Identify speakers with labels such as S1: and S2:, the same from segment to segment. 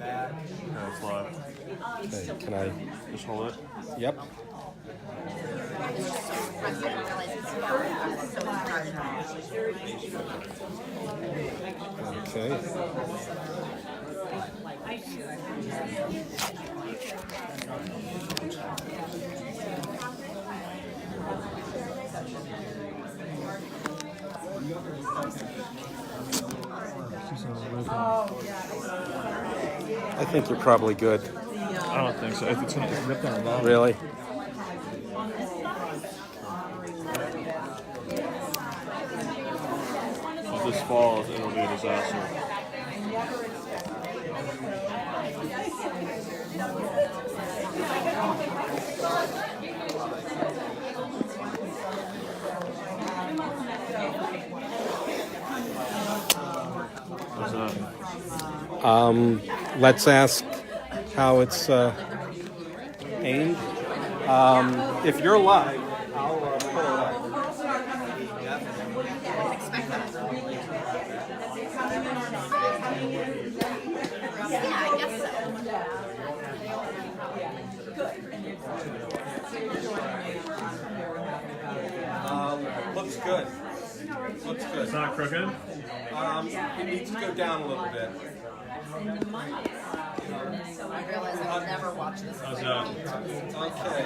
S1: it's live.
S2: Okay, can I?
S1: Just hold it.
S2: Yep. Okay. I think you're probably good.
S1: I don't think so. It's going to rip down the bottom.
S2: Really?
S1: If this falls, it'll be a disaster. What's that?
S2: Let's ask how it's aimed. If you're live, I'll put it up.
S3: Yeah, I guess so.
S2: Looks good. Looks good.
S1: It's not crooked?
S2: It needs to go down a little bit.
S3: I realize I will never watch this.
S1: How's that?
S2: Okay.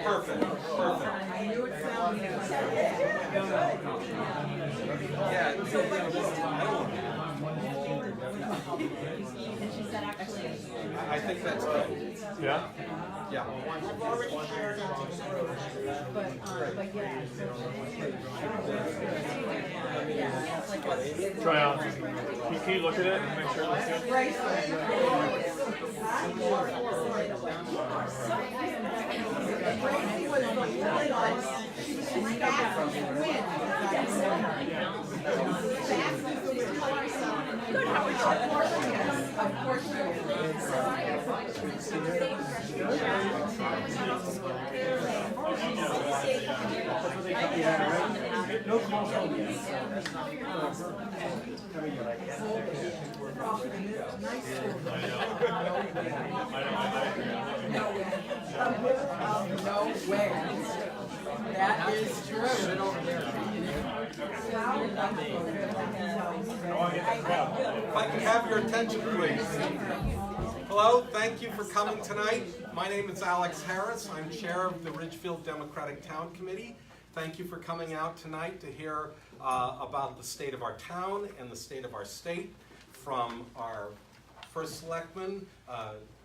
S2: Perfect. Perfect. Yeah. I think that's good.
S1: Yeah?
S2: Yeah.
S1: Try out. Can you look at it and make sure it looks good? No calls home yet.
S4: No way. That is true.
S2: If I can have your attention, please. Hello, thank you for coming tonight. My name is Alex Harris. I'm chair of the Ridgefield Democratic Town Committee. Thank you for coming out tonight to hear about the state of our town and the state of our state from our first selectman,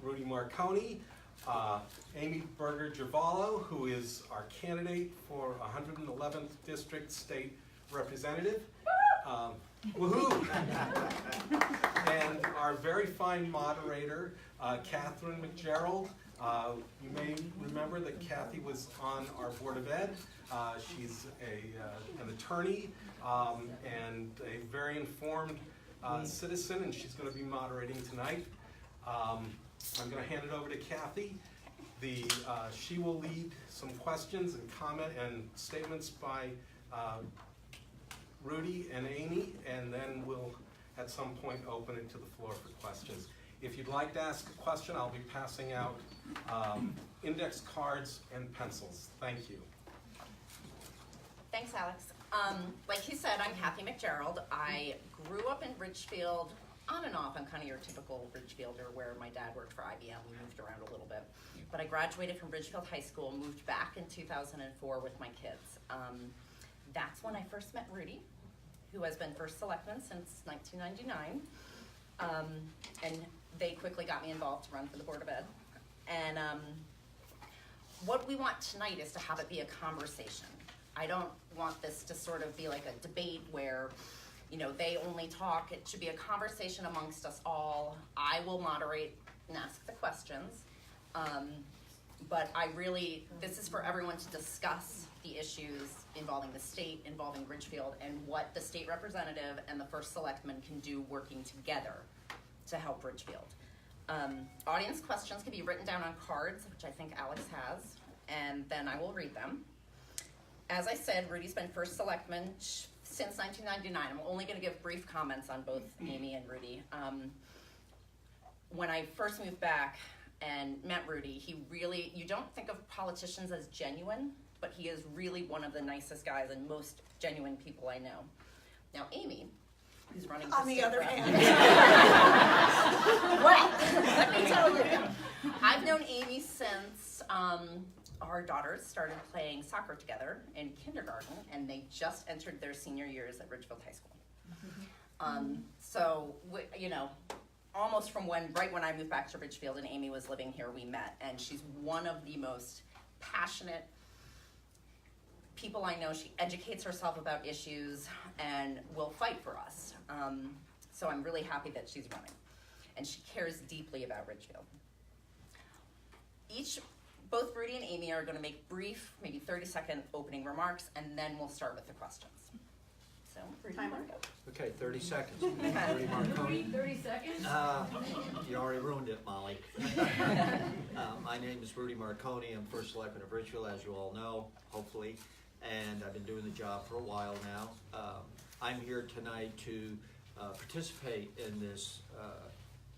S2: Rudy Marconi, Aimee Berger-Girvalo, who is our candidate for 111th District State Representative. Woohoo! And our very fine moderator, Catherine McGerald. You may remember that Kathy was on our Board of Ed. She's an attorney and a very informed citizen, and she's going to be moderating tonight. I'm going to hand it over to Kathy. She will lead some questions and comment and statements by Rudy and Aimee, and then we'll at some point open it to the floor for questions. If you'd like to ask a question, I'll be passing out index cards and pencils. Thank you.
S3: Thanks, Alex. Like he said, I'm Kathy McGerald. I grew up in Ridgefield, on and off. I'm kind of your typical Ridgefielder where my dad worked for IBM. We moved around a little bit. But I graduated from Ridgefield High School, moved back in 2004 with my kids. That's when I first met Rudy, who has been first selectman since 1999. And they quickly got me involved to run for the Board of Ed. And what we want tonight is to have it be a conversation. I don't want this to sort of be like a debate where, you know, they only talk. It should be a conversation amongst us all. I will moderate and ask the questions. But this is for everyone to discuss the issues involving the state, involving Ridgefield, and what the state representative and the first selectman can do working together to help Ridgefield. Audience questions can be written down on cards, which I think Alex has, and then I will read them. As I said, Rudy's been first selectman since 1999. I'm only going to give brief comments on both Aimee and Rudy. When I first moved back and met Rudy, he really, you don't think of politicians as genuine, but he is really one of the nicest guys and most genuine people I know. Now, Aimee, who's running for
S5: On the
S3: state
S5: other
S3: rep-
S5: hand.
S3: Well, let me tell you, I've known Aimee since our daughters started playing soccer together in kindergarten, and they just entered their senior years at Ridgefield High School. So, you know, almost from right when I moved back to Ridgefield and Aimee was living here, we met, and she's one of the most passionate people I know. She educates herself about issues and will fight for us. So I'm really happy that she's running, and she cares deeply about Ridgefield. Both Rudy and Aimee are going to make brief, maybe 30-second opening remarks, and then we'll start with the questions. So, Rudy, you wanna go?
S6: Okay, 30 seconds. Rudy Marconi.
S7: 30 seconds?
S6: You already ruined it, Molly. My name is Rudy Marconi. I'm first selectman of Ridgefield, as you all know, hopefully, and I've been doing the job for a while now. I'm here tonight to participate in this,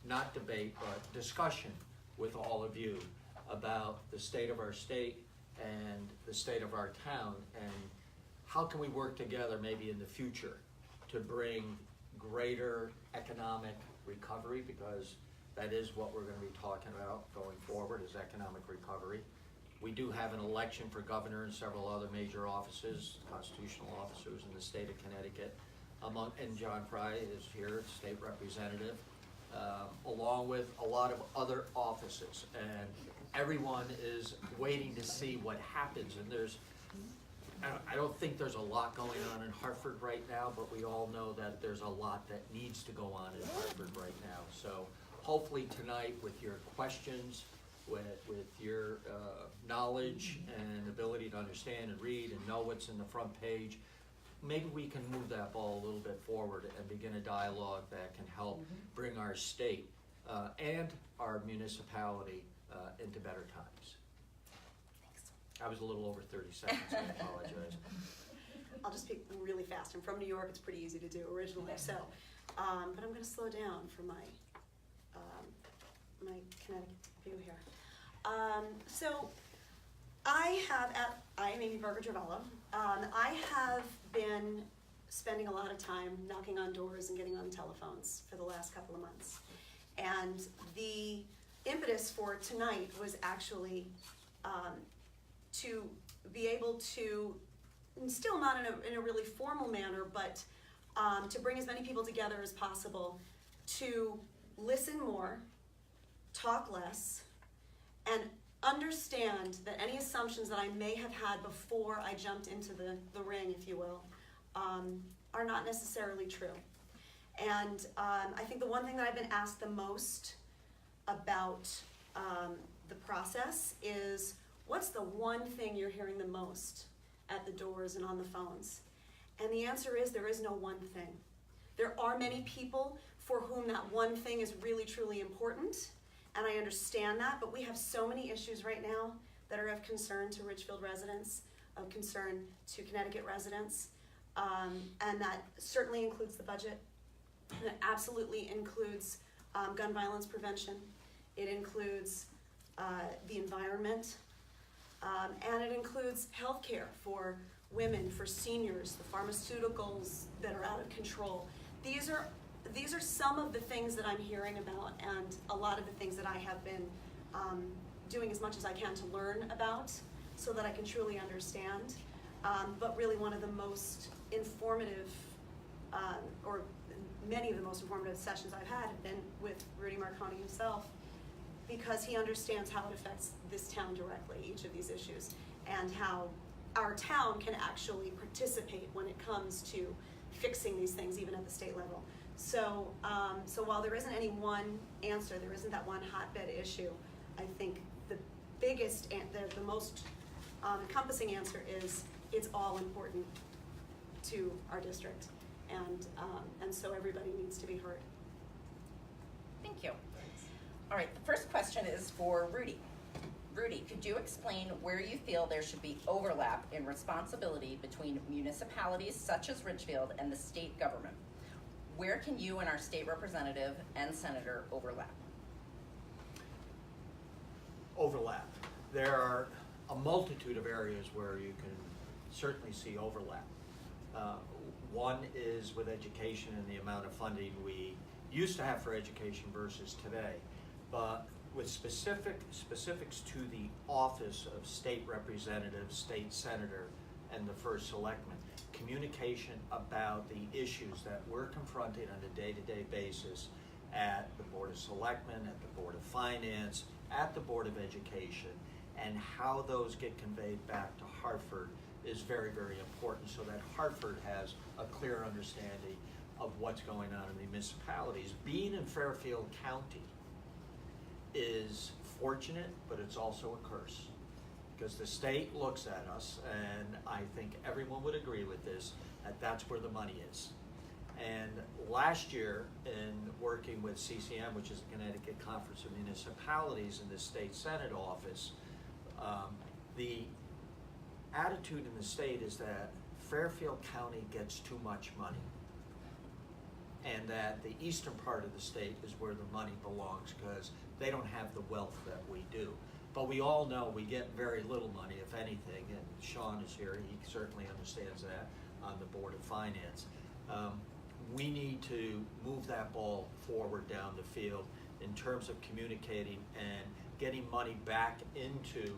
S6: not debate, but discussion with all of you about the state of our state and the state of our town, and how can we work together maybe in the future to bring greater economic recovery, because that is what we're going to be talking about going forward, is economic recovery. We do have an election for governor and several other major offices, constitutional officers in the state of Connecticut, and John Fry is here, state representative, along with a lot of other offices, and everyone is waiting to see what happens. And I don't think there's a lot going on in Hartford right now, but we all know that there's a lot that needs to go on in Hartford right now. So hopefully tonight, with your questions, with your knowledge and ability to understand and read and know what's in the front page, maybe we can move that ball a little bit forward and begin a dialogue that can help bring our state and our municipality into better times.
S3: Thanks.
S6: I was a little over 30 seconds, I apologize.
S5: I'll just speak really fast. I'm from New York. It's pretty easy to do originally. So, but I'm going to slow down for my my Connecticut view here. So, I'm Aimee Berger-Girvalo. I have been spending a lot of time knocking on doors and getting on telephones for the last couple of months, and the impetus for tonight was actually to be able to, still not in a really formal manner, but to bring as many people together as possible to listen more, talk less, and understand that any assumptions that I may have had before I jumped into the ring, if you will, are not necessarily true. And I think the one thing that I've been asked the most about the process is, what's the one thing you're hearing the most at the doors and on the phones? And the answer is, there is no one thing. There are many people for whom that one thing is really, truly important, and I understand that, but we have so many issues right now that are of concern to Ridgefield residents, of concern to Connecticut residents, and that certainly includes the budget. And it absolutely includes gun violence prevention. It includes the environment, and it includes healthcare for women, for seniors, the pharmaceuticals that are out of control. These are some of the things that I'm hearing about, and a lot of the things that I have been doing as much as I can to learn about so that I can truly understand. But really one of the most informative, or many of the most informative sessions I've had have been with Rudy Marconi himself, because he understands how it affects this town directly, each of these issues, and how our town can actually participate when it comes to fixing these things, even at the state level. So, so while there isn't any one answer, there isn't that one hotbed issue, I think the biggest and the most encompassing answer is, it's all important to our district, and so everybody needs to be heard.
S3: Thank you. All right, the first question is for Rudy. Rudy, could you explain where you feel there should be overlap in responsibility between municipalities such as Ridgefield and the state government? Where can you and our state representative and senator overlap?
S6: Overlap. There are a multitude of areas where you can certainly see overlap. One is with education and the amount of funding we used to have for education versus today. But with specifics to the office of state representative, state senator, and the first selectman, communication about the issues that we're confronting on a day-to-day basis at the Board of Selectmen, at the Board of Finance, at the Board of Education, and how those get conveyed back to Hartford is very, very important, so that Hartford has a clear understanding of what's going on in the municipalities. Being in Fairfield County is fortunate, but it's also a curse, because the state looks at us, and I think everyone would agree with this, that that's where the money is. And last year, in working with CCM, which is the Connecticut Conference of Municipalities in the State Senate office, the attitude in the state is that Fairfield County gets too much money, and that the eastern part of the state is where the money belongs, because they don't have the wealth that we do. But we all know we get very little money, if anything, and Sean is here, he certainly understands that, on the Board of Finance. We need to move that ball forward down the field in terms of communicating and getting money back into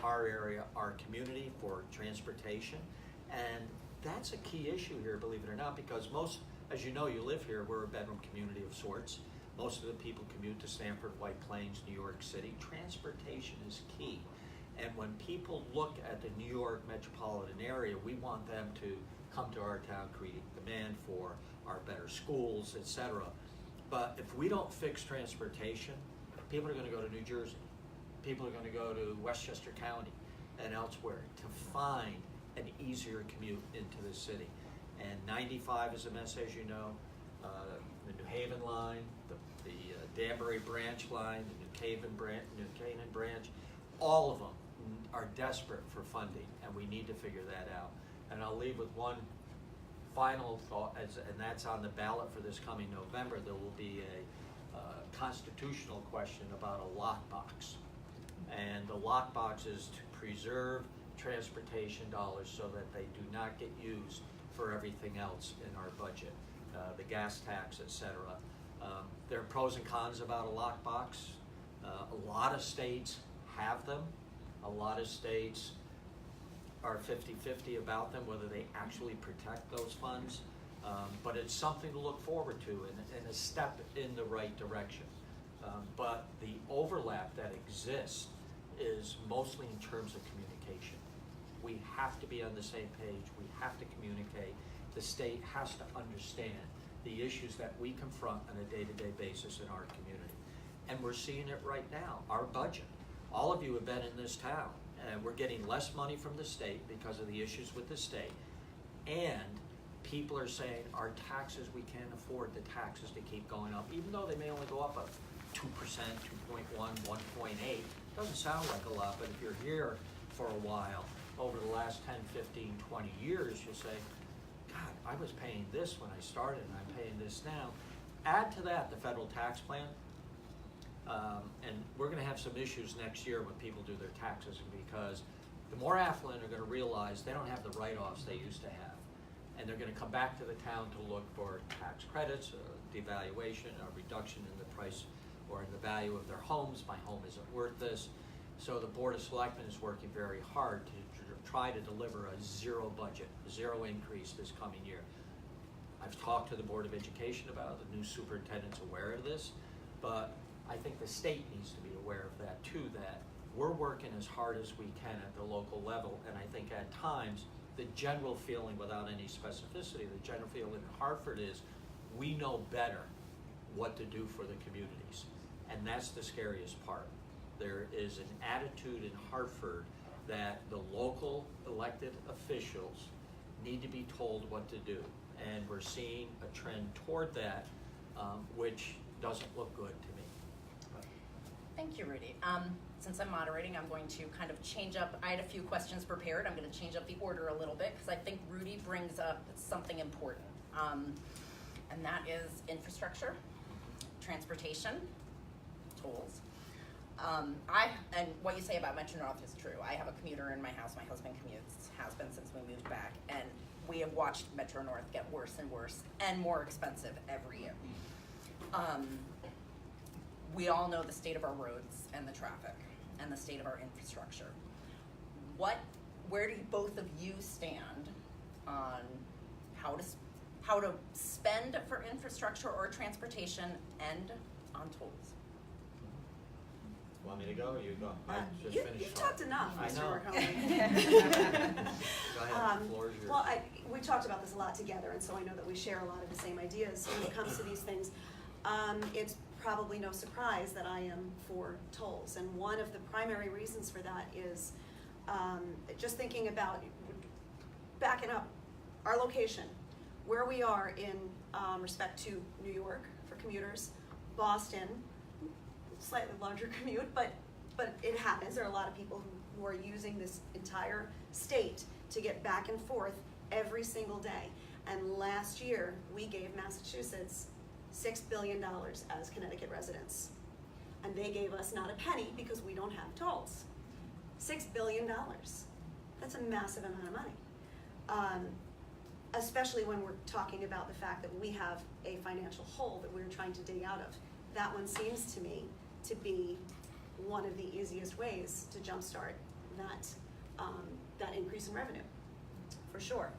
S6: our area, our community, for transportation. And that's a key issue here, believe it or not, because most, as you know, you live here, we're a bedroom community of sorts. Most of the people commute to Stamford, White Plains, New York City. Transportation is key. And when people look at the New York metropolitan area, we want them to come to our town, creating demand for our better schools, etc. But if we don't fix transportation, people are going to go to New Jersey. People are going to go to Westchester County and elsewhere to find an easier commute into the city. And 95 is a mess, as you know. The New Haven line, the Danbury branch line, the New Canaan branch, all of them are desperate for funding, and we need to figure that out. And I'll leave with one final thought, and that's on the ballot for this coming November. There will be a constitutional question about a lockbox. And the lockbox is to preserve transportation dollars so that they do not get used for everything else in our budget, the gas tax, etc. There are pros and cons about a lockbox. A lot of states have them. A lot of states are 50-50 about them, whether they actually protect those funds. But it's something to look forward to, and a step in the right direction. But the overlap that exists is mostly in terms of communication. We have to be on the same page. We have to communicate. The state has to understand the issues that we confront on a day-to-day basis in our community. And we're seeing it right now. Our budget. All of you have been in this town, and we're getting less money from the state because of the issues with the state. And people are saying our taxes, we can't afford the taxes to keep going up, even though they may only go up 2%, 2.1, 1.8. Doesn't sound like a lot, but if you're here for a while, over the last 10, 15, 20 years, you'll say, God, I was paying this when I started, and I'm paying this now. Add to that the federal tax plan, and we're going to have some issues next year when people do their taxes, because the more affluent are going to realize they don't have the write-offs they used to have, and they're going to come back to the town to look for tax credits, devaluation, a reduction in the price or in the value of their homes. My home isn't worth this. So the Board of Selectmen is working very hard to try to deliver a zero budget, zero increase this coming year. I've talked to the Board of Education about it. The new superintendent's aware of this, but I think the state needs to be aware of that too, that we're working as hard as we can at the local level, and I think at times the general feeling, without any specificity, the general feeling in Hartford is we know better what to do for the communities, and that's the scariest part. There is an attitude in Hartford that the local elected officials need to be told what to do, and we're seeing a trend toward that, which doesn't look good to me.
S3: Thank you, Rudy. since I'm moderating, I'm going to kind of change up, I had a few questions prepared, I'm gonna change up the order a little bit, because I think Rudy brings up something important. And that is infrastructure, transportation, tolls. And what you say about Metro North is true. I have a commuter in my house, my husband commutes, has been since we moved back, and we have watched Metro North get worse and worse and more expensive every year. We all know the state of our roads and the traffic and the state of our infrastructure. Where do both of you stand on how to spend for infrastructure or transportation and on tolls?
S6: Want me to go or you go? I just finished
S5: You've
S6: talking.
S5: talked enough,
S6: I
S5: Mr.
S6: know.
S5: Marconi.
S6: Go ahead, the floor is yours.
S5: Well, we talked about this a lot together, and so I know that we share a lot of the same ideas when it comes to these things. It's probably no surprise that I am for tolls, and one of the primary reasons for that is just thinking about backing up our location, where we are in respect to New York for commuters, Boston, slightly larger commute, but it happens. There are a lot of people who are using this entire state to get back and forth every single day. And last year, we gave Massachusetts $6 billion as Connecticut residents. And they gave us not a penny because we don't have tolls. $6 billion. That's a massive amount of money. Especially when we're talking about the fact that we have a financial hole that we're trying to dig out of. That one seems to me to be one of the easiest ways to jumpstart that increase in revenue, for sure.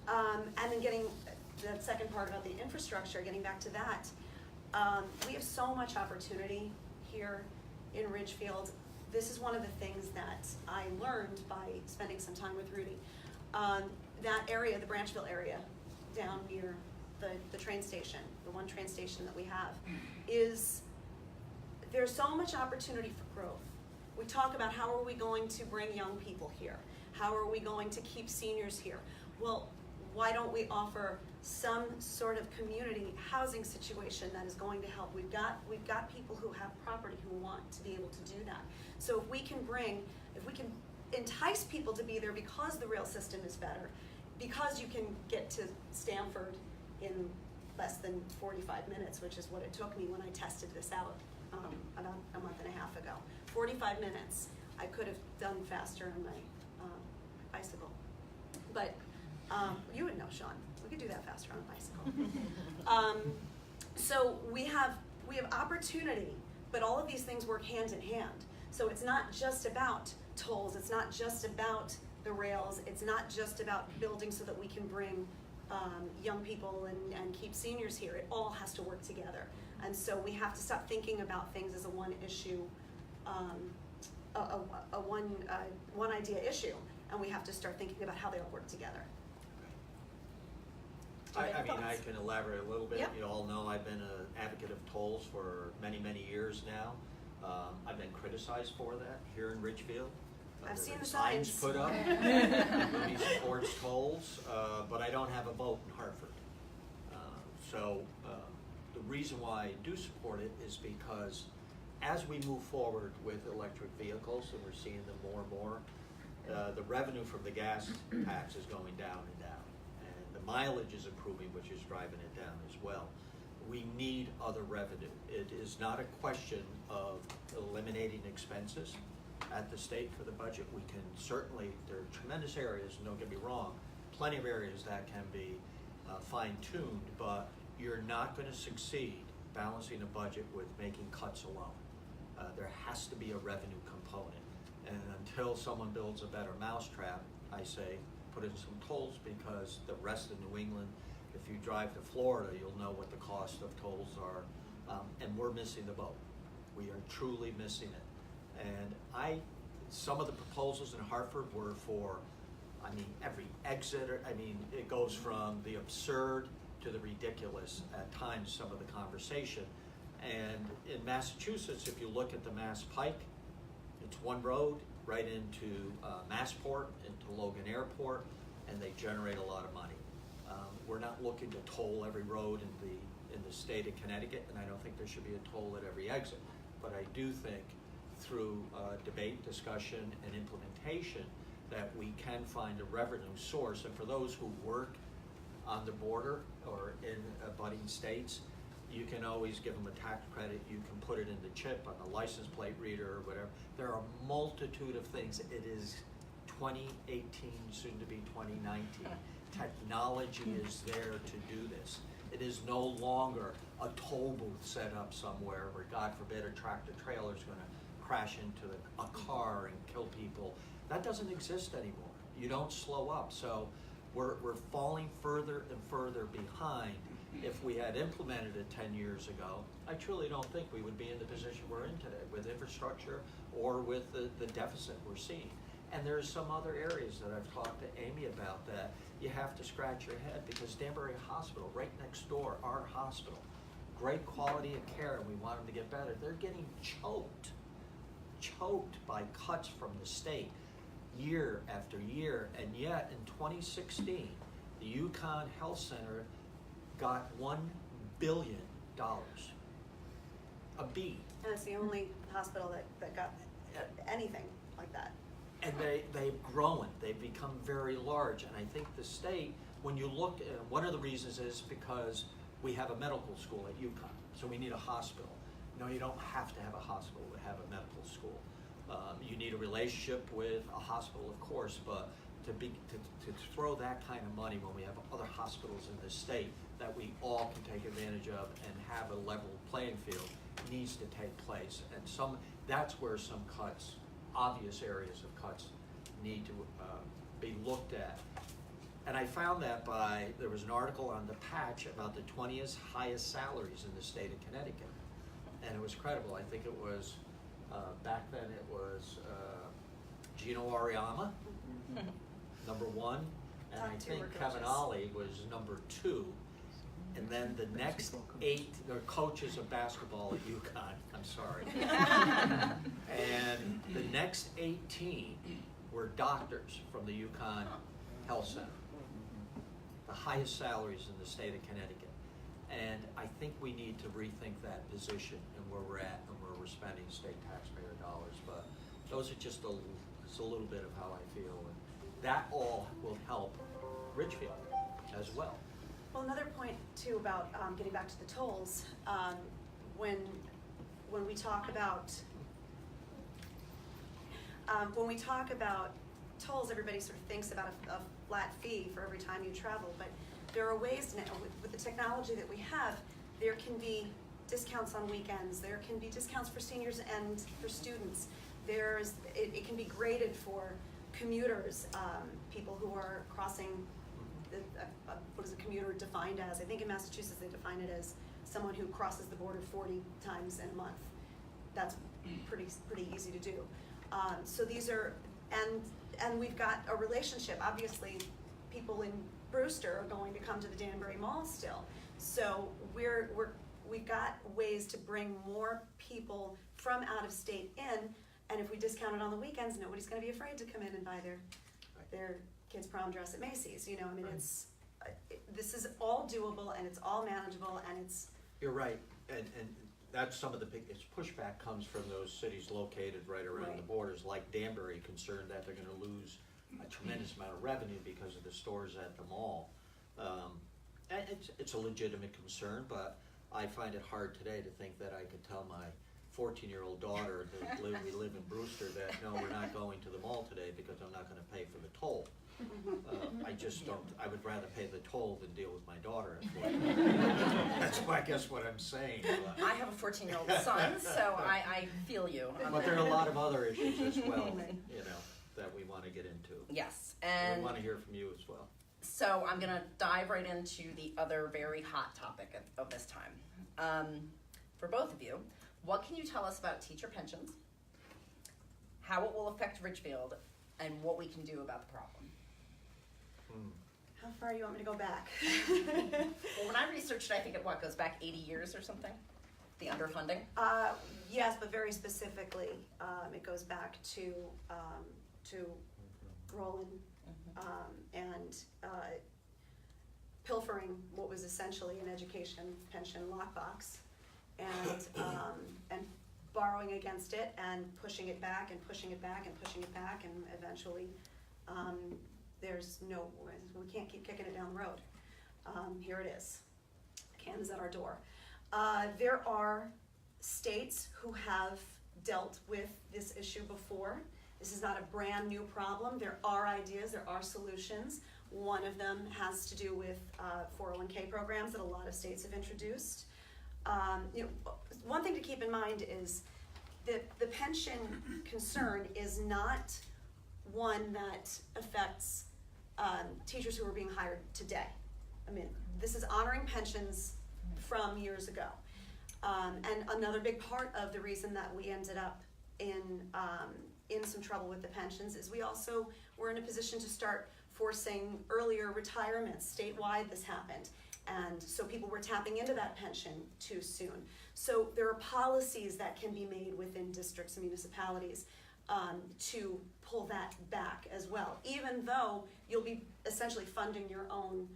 S5: And then getting the second part about the infrastructure, getting back to that, we have so much opportunity here in Ridgefield. This is one of the things that I learned by spending some time with Rudy. That area, the Branchville area, down near the train station, the one train station that we have, there's so much opportunity for growth. We talk about how are we going to bring young people here? How are we going to keep seniors here? Well, why don't we offer some sort of community housing situation that is going to help? We've got people who have property who want to be able to do that. So if we can entice people to be there because the rail system is better, because you can get to Stamford in less than 45 minutes, which is what it took me when I tested this out about a month and a half ago. 45 minutes. I could have done faster on my bicycle. But you would know, Sean. We could do that faster on a bicycle. So we have opportunity, but all of these things work hand in hand. So it's not just about tolls. It's not just about the rails. It's not just about building so that we can bring young people and keep seniors here. It all has to work together. And so we have to stop thinking about things as a one issue, one idea issue, and we have to start thinking about how they all work together.
S6: I mean, I can elaborate a little bit.
S5: Yep.
S6: You all know I've been an advocate of tolls for many, many years now. I've been criticized for that here in Ridgefield.
S5: I've seen the
S6: signs
S5: signs.
S6: put up. Rudy supports tolls, but I don't have a vote in Hartford. So the reason why I do support it is because as we move forward with electric vehicles, and we're seeing them more and more, the revenue from the gas tax is going down and down. And the mileage is improving, which is driving it down as well. We need other revenue. It is not a question of eliminating expenses at the state for the budget. We can certainly, there are tremendous areas, and don't get me wrong, plenty of areas that can be fine-tuned, but you're not going to succeed balancing a budget with making cuts alone. There has to be a revenue component. And until someone builds a better mousetrap, I say put in some tolls, because the rest of New England, if you drive to Florida, you'll know what the cost of tolls are. And we're missing the boat. We are truly missing it. And some of the proposals in Hartford were for, I mean, every exit, I mean, it goes from the absurd to the ridiculous at times, some of the conversation. And in Massachusetts, if you look at the Mass Pike, it's one road right into Massport, into Logan Airport, and they generate a lot of money. We're not looking to toll every road in the state of Connecticut, and I don't think there should be a toll at every exit. But I do think through debate, discussion, and implementation that we can find a revenue source. And for those who work on the border or in abutting states, you can always give them a tax credit. You can put it in the chip on the license plate reader or whatever. There are a multitude of things. It is 2018, soon to be 2019. Technology is there to do this. It is no longer a toll booth set up somewhere where, God forbid, a tractor trailer is going to crash into a car and kill people. That doesn't exist anymore. You don't slow up. So we're falling further and further behind. If we had implemented it 10 years ago, I truly don't think we would be in the position we're in today with infrastructure or with the deficit we're seeing. And there's some other areas that I've talked to Aimee about that you have to scratch your head, because Danbury Hospital, right next door, our hospital, great quality of care, and we want them to get better. They're getting choked by cuts from the state year after year, and yet in 2016, the UConn Health Center got $1 billion, a B.
S5: And it's the only hospital that got anything like that.
S6: And they've grown, they've become very large, and I think the state, when you look at, one of the reasons is because we have a medical school at UConn, so we need a hospital. No, you don't have to have a hospital to have a medical school. You need a relationship with a hospital, of course, but to throw that kind of money when we have other hospitals in this state that we all can take advantage of and have a level playing field needs to take place. And that's where some cuts, obvious areas of cuts, need to be looked at. And I found that there was an article on the Patch about the 20th highest salaries in the state of Connecticut. And it was credible. I think it was, back then it was Gino Ariama, number 1, and I think Kevin Ollie was number 2. And then the next 8 are coaches of basketball at UConn, I'm sorry. And the next 18 were doctors from the UConn Health Center. The highest salaries in the state of Connecticut. And I think we need to rethink that position and where we're at and where we're spending state taxpayer dollars. But those are just a little bit of how I feel. And that all will help Ridgefield as well.
S5: Well, another point too about getting back to the tolls, when we talk about tolls, everybody sort of thinks about a flat fee for every time you travel, but there are ways now, with the technology that we have, there can be discounts on weekends, there can be discounts for seniors and for students. It can be graded for commuters, people who are crossing, what is a commuter defined as? I think in Massachusetts they define it as someone who crosses the border 40 times in a month. That's pretty easy to do. So these are, and we've got a relationship. Obviously, people in Brewster are going to come to the Danbury Mall still. So we've got ways to bring more people from out of state in, and if we discount it on the weekends, nobody's going to be afraid to come in and buy their kids' prom dress at Macy's. You know, I mean, this is all doable and it's all manageable, and it's.
S6: You're right, and that's some of the biggest pushback comes from those cities located right around the borders, like Danbury, concerned that they're going to lose a tremendous amount of revenue because of the stores at the mall. And it's a legitimate concern, but I find it hard today to think that I could tell my 14-year-old daughter that we live in Brewster that no, we're not going to the mall today because I'm not going to pay for the toll. I just don't. I would rather pay the toll than deal with my daughter. That's I guess what I'm saying.
S3: I have a 14-year-old son, so I feel you.
S6: But there are a lot of other issues as well, you know, that we want to get into.
S3: Yes,
S6: And
S3: and
S6: we want to hear from you as well.
S3: so I'm going to dive right into the other very hot topic of this time. For both of you, what can you tell us about teacher pensions, how it will affect Ridgefield, and what we can do about the problem?
S5: How far do you want me to go back?
S3: Well, when I researched it, I think it goes back 80 years or something, the underfunding.
S5: Yes, but very specifically, it goes back to Roland and pilfering what was essentially an education pension lockbox, and throwing against it and pushing it back and pushing it back and pushing it back, and eventually we can't keep kicking it down the road. Here it is. Can is at our door. There are states who have dealt with this issue before. This is not a brand new problem. There are ideas, there are solutions. One of them has to do with 401k programs that a lot of states have introduced. One thing to keep in mind is that the pension concern is not one that affects teachers who are being hired today. I mean, this is honoring pensions from years ago. And another big part of the reason that we ended up in some trouble with the pensions is we also were in a position to start forcing earlier retirements. Statewide, this happened. And so people were tapping into that pension too soon. So there are policies that can be made within districts and municipalities to pull that back as well, even though you'll be essentially funding your own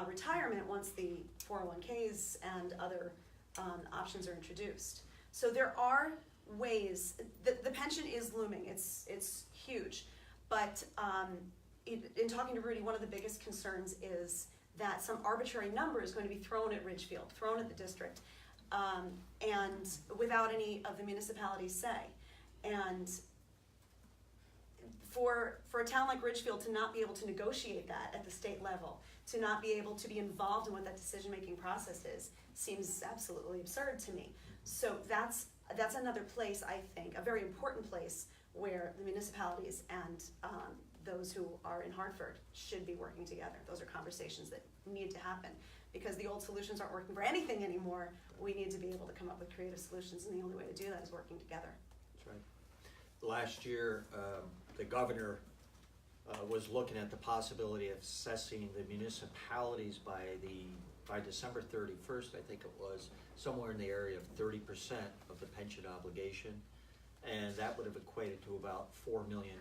S5: retirement once the 401ks and other options are introduced. So there are ways. The pension is looming. It's huge. But in talking to Rudy, one of the biggest concerns is that some arbitrary number is going to be thrown at Ridgefield, thrown at the district, and without any of the municipalities' say. And for a town like Ridgefield to not be able to negotiate that at the state level, to not be able to be involved in what that decision-making process is, seems absolutely absurd to me. So that's another place, I think, a very important place where the municipalities and those who are in Hartford should be working together. Those are conversations that need to happen because the old solutions aren't working for anything anymore. We need to be able to come up with creative solutions, and the only way to do that is working together.
S6: That's right. Last year, the governor was looking at the possibility of assessing the municipalities by December 31st, I think it was, somewhere in the area of 30% of the pension obligation. And that would have equated to about $4 million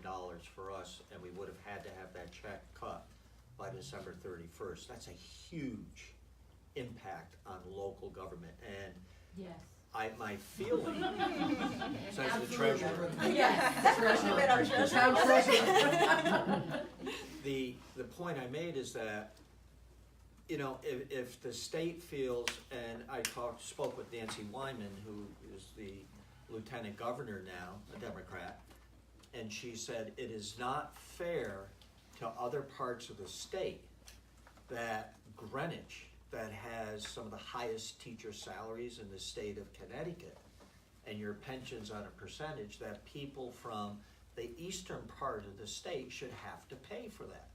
S6: for us, and we would have had to have that check cut by December 31st. That's a huge impact on local government. And
S7: Yes.
S6: my feeling, says the treasurer,
S7: Yes.
S5: Town treasurer.
S6: the point I made is that, if the state feels, and I spoke with Nancy Wyman, who is the lieutenant governor now, a Democrat, and she said it is not fair to other parts of the state that Greenwich, that has some of the highest teacher salaries in the state of Connecticut, and your pensions on a percentage, that people from the eastern part of the state should have to pay for that.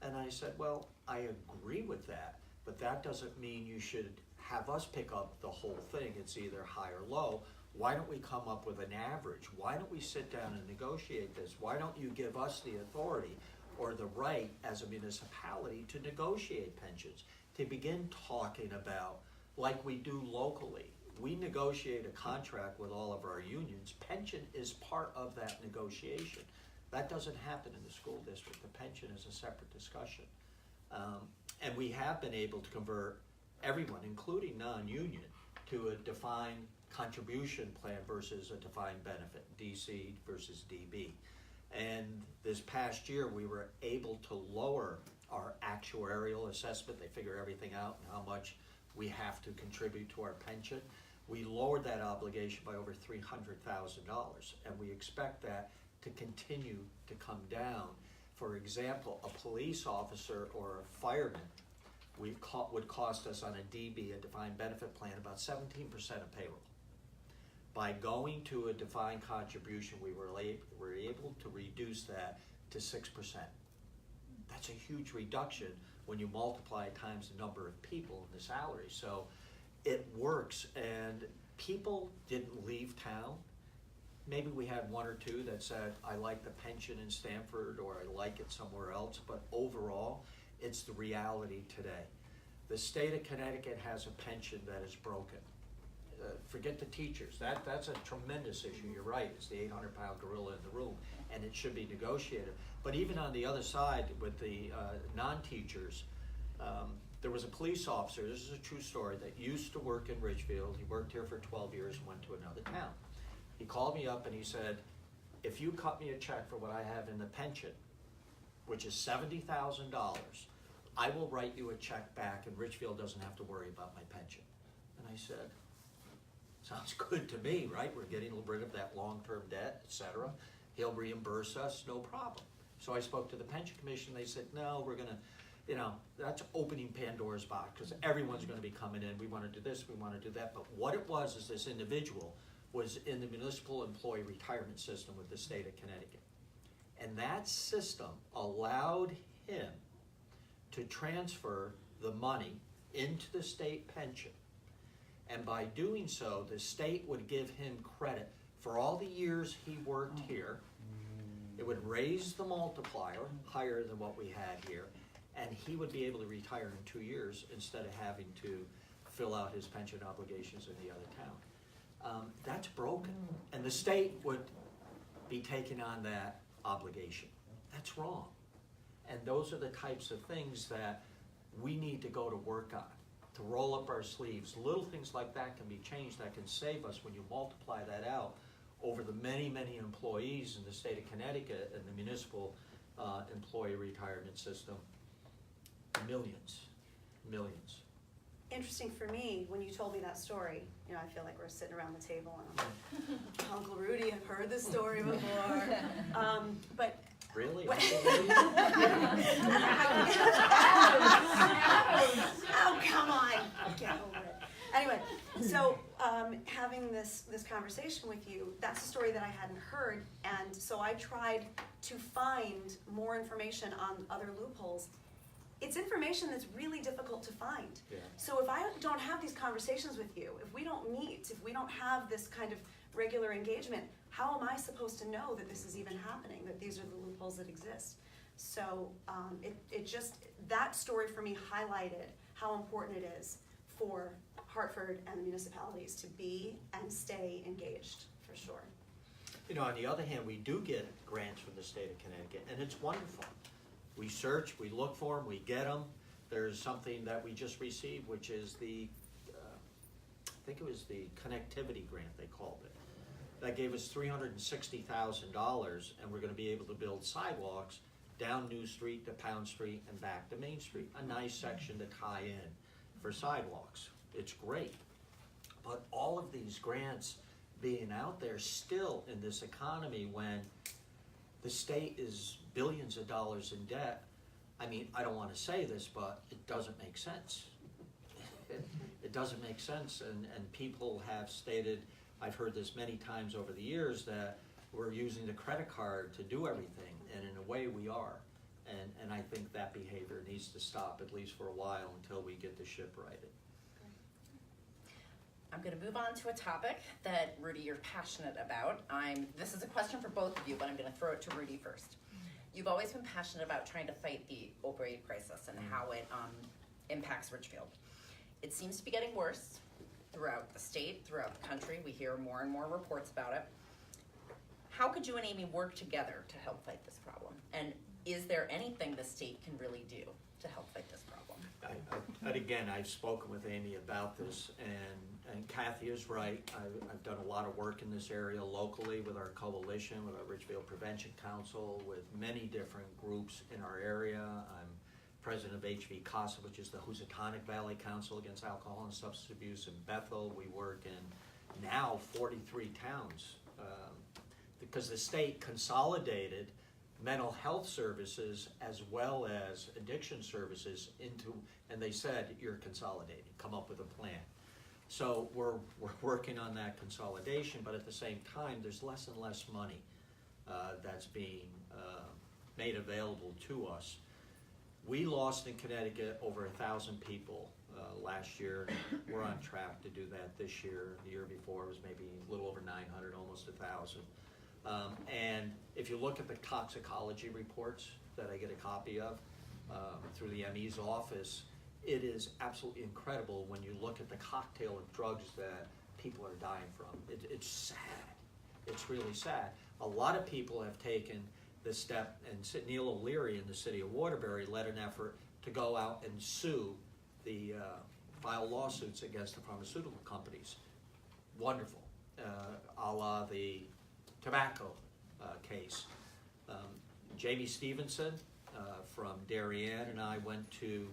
S6: And I said, well, I agree with that, but that doesn't mean you should have us pick up the whole thing. It's either high or low. Why don't we come up with an average? Why don't we sit down and negotiate this? Why don't you give us the authority or the right as a municipality to negotiate pensions, to begin talking about, like we do locally. We negotiate a contract with all of our unions. Pension is part of that negotiation. That doesn't happen in the school district. The pension is a separate discussion. And we have been able to convert everyone, including non-union, to a defined contribution plan versus a defined benefit, DC versus DB. And this past year, we were able to lower our actuarial assessment. They figure everything out and how much we have to contribute to our pension. We lowered that obligation by over $300,000, and we expect that to continue to come down. For example, a police officer or a fireman would cost us on a DB, a defined benefit plan, about 17% of payroll. By going to a defined contribution, we were able to reduce that to 6%. That's a huge reduction when you multiply times the number of people in the salary. So it works, and people didn't leave town. Maybe we had one or two that said, I like the pension in Stamford or I like it somewhere else, but overall, it's the reality today. The state of Connecticut has a pension that is broken. Forget the teachers. That's a tremendous issue. You're right. It's the 800-pound gorilla in the room, and it should be negotiated. But even on the other side with the non-teachers, there was a police officer, this is a true story, that used to work in Ridgefield. He worked here for 12 years and went to another town. He called me up and he said, if you cut me a check for what I have in the pension, which is $70,000, I will write you a check back and Ridgefield doesn't have to worry about my pension. And I said, sounds good to me, right? We're getting rid of that long-term debt, et cetera. He'll reimburse us, no problem. So I spoke to the pension commission. They said, no, we're gonna, that's opening Pandora's box because everyone's gonna be coming in. We wanna do this, we wanna do that. But what it was is this individual was in the municipal employee retirement system with the state of Connecticut. And that system allowed him to transfer the money into the state pension. And by doing so, the state would give him credit for all the years he worked here. It would raise the multiplier higher than what we had here, and he would be able to retire in 2 years instead of having to fill out his pension obligations in the other town. That's broken, and the state would be taking on that obligation. That's wrong. And those are the types of things that we need to go to work on, to roll up our sleeves. Little things like that can be changed, that can save us when you multiply that out over the many, many employees in the state of Connecticut and the municipal employee retirement system. Millions.
S5: Interesting for me, when you told me that story, I feel like we're sitting around the table and I'm like, Uncle Rudy, I've heard this story before. But
S6: Really?
S5: Oh, come on. Get over it. Anyway, so having this conversation with you, that's a story that I hadn't heard, and so I tried to find more information on other loopholes. It's information that's really difficult to find.
S6: Yeah.
S5: So if I don't have these conversations with you, if we don't meet, if we don't have this kind of regular engagement, how am I supposed to know that this is even happening, that these are the loopholes that exist? So that story for me highlighted how important it is for Hartford and the municipalities to be and stay engaged, for sure.
S6: On the other hand, we do get grants from the state of Connecticut, and it's wonderful. We search, we look for them, we get them. There's something that we just received, which is I think it was the connectivity grant, they called it. That gave us $360,000, and we're going to be able to build sidewalks down New Street to Pound Street and back to Main Street. A nice section to tie in for sidewalks. It's great. But all of these grants being out there still in this economy when the state is billions of dollars in debt, I don't want to say this, but it doesn't make sense. It doesn't make sense, and people have stated, I've heard this many times over the years, that we're using the credit card to do everything, and in a way we are. And I think that behavior needs to stop, at least for a while, until we get the ship righted.
S3: I'm going to move on to a topic that, Rudy, you're passionate about. This is a question for both of you, but I'm going to throw it to Rudy first. You've always been passionate about trying to fight the opioid crisis and how it impacts Ridgefield. It seems to be getting worse throughout the state, throughout the country. We hear more and more reports about it. How could you and Aimee work together to help fight this problem? And is there anything the state can really do to help fight this problem?
S6: Again, I've spoken with Aimee about this, and Kathy is right. I've done a lot of work in this area locally with our coalition, with our Ridgefield Prevention Council, with many different groups in our area. I'm president of HV CASA, which is the Housatonic Valley Council Against Alcohol and Substance Abuse in Bethel. We work in now 43 towns because the state consolidated mental health services as well as addiction services into, and they said, you're consolidating, come up with a plan. So we're working on that consolidation, but at the same time, there's less and less money that's being made available to us. We lost in Connecticut over 1,000 people last year. We're on track to do that this year. The year before it was maybe a little over 900, almost 1,000. And if you look at the toxicology reports that I get a copy of through the ME's office, it is absolutely incredible when you look at the cocktail of drugs that people are dying from. It's sad. It's really sad. A lot of people have taken the step, and Neil O'Leary in the city of Waterbury led an effort to go out and sue file lawsuits against the pharmaceutical companies. Wonderful. a la the tobacco case. Jamie Stevenson from Darien and I went to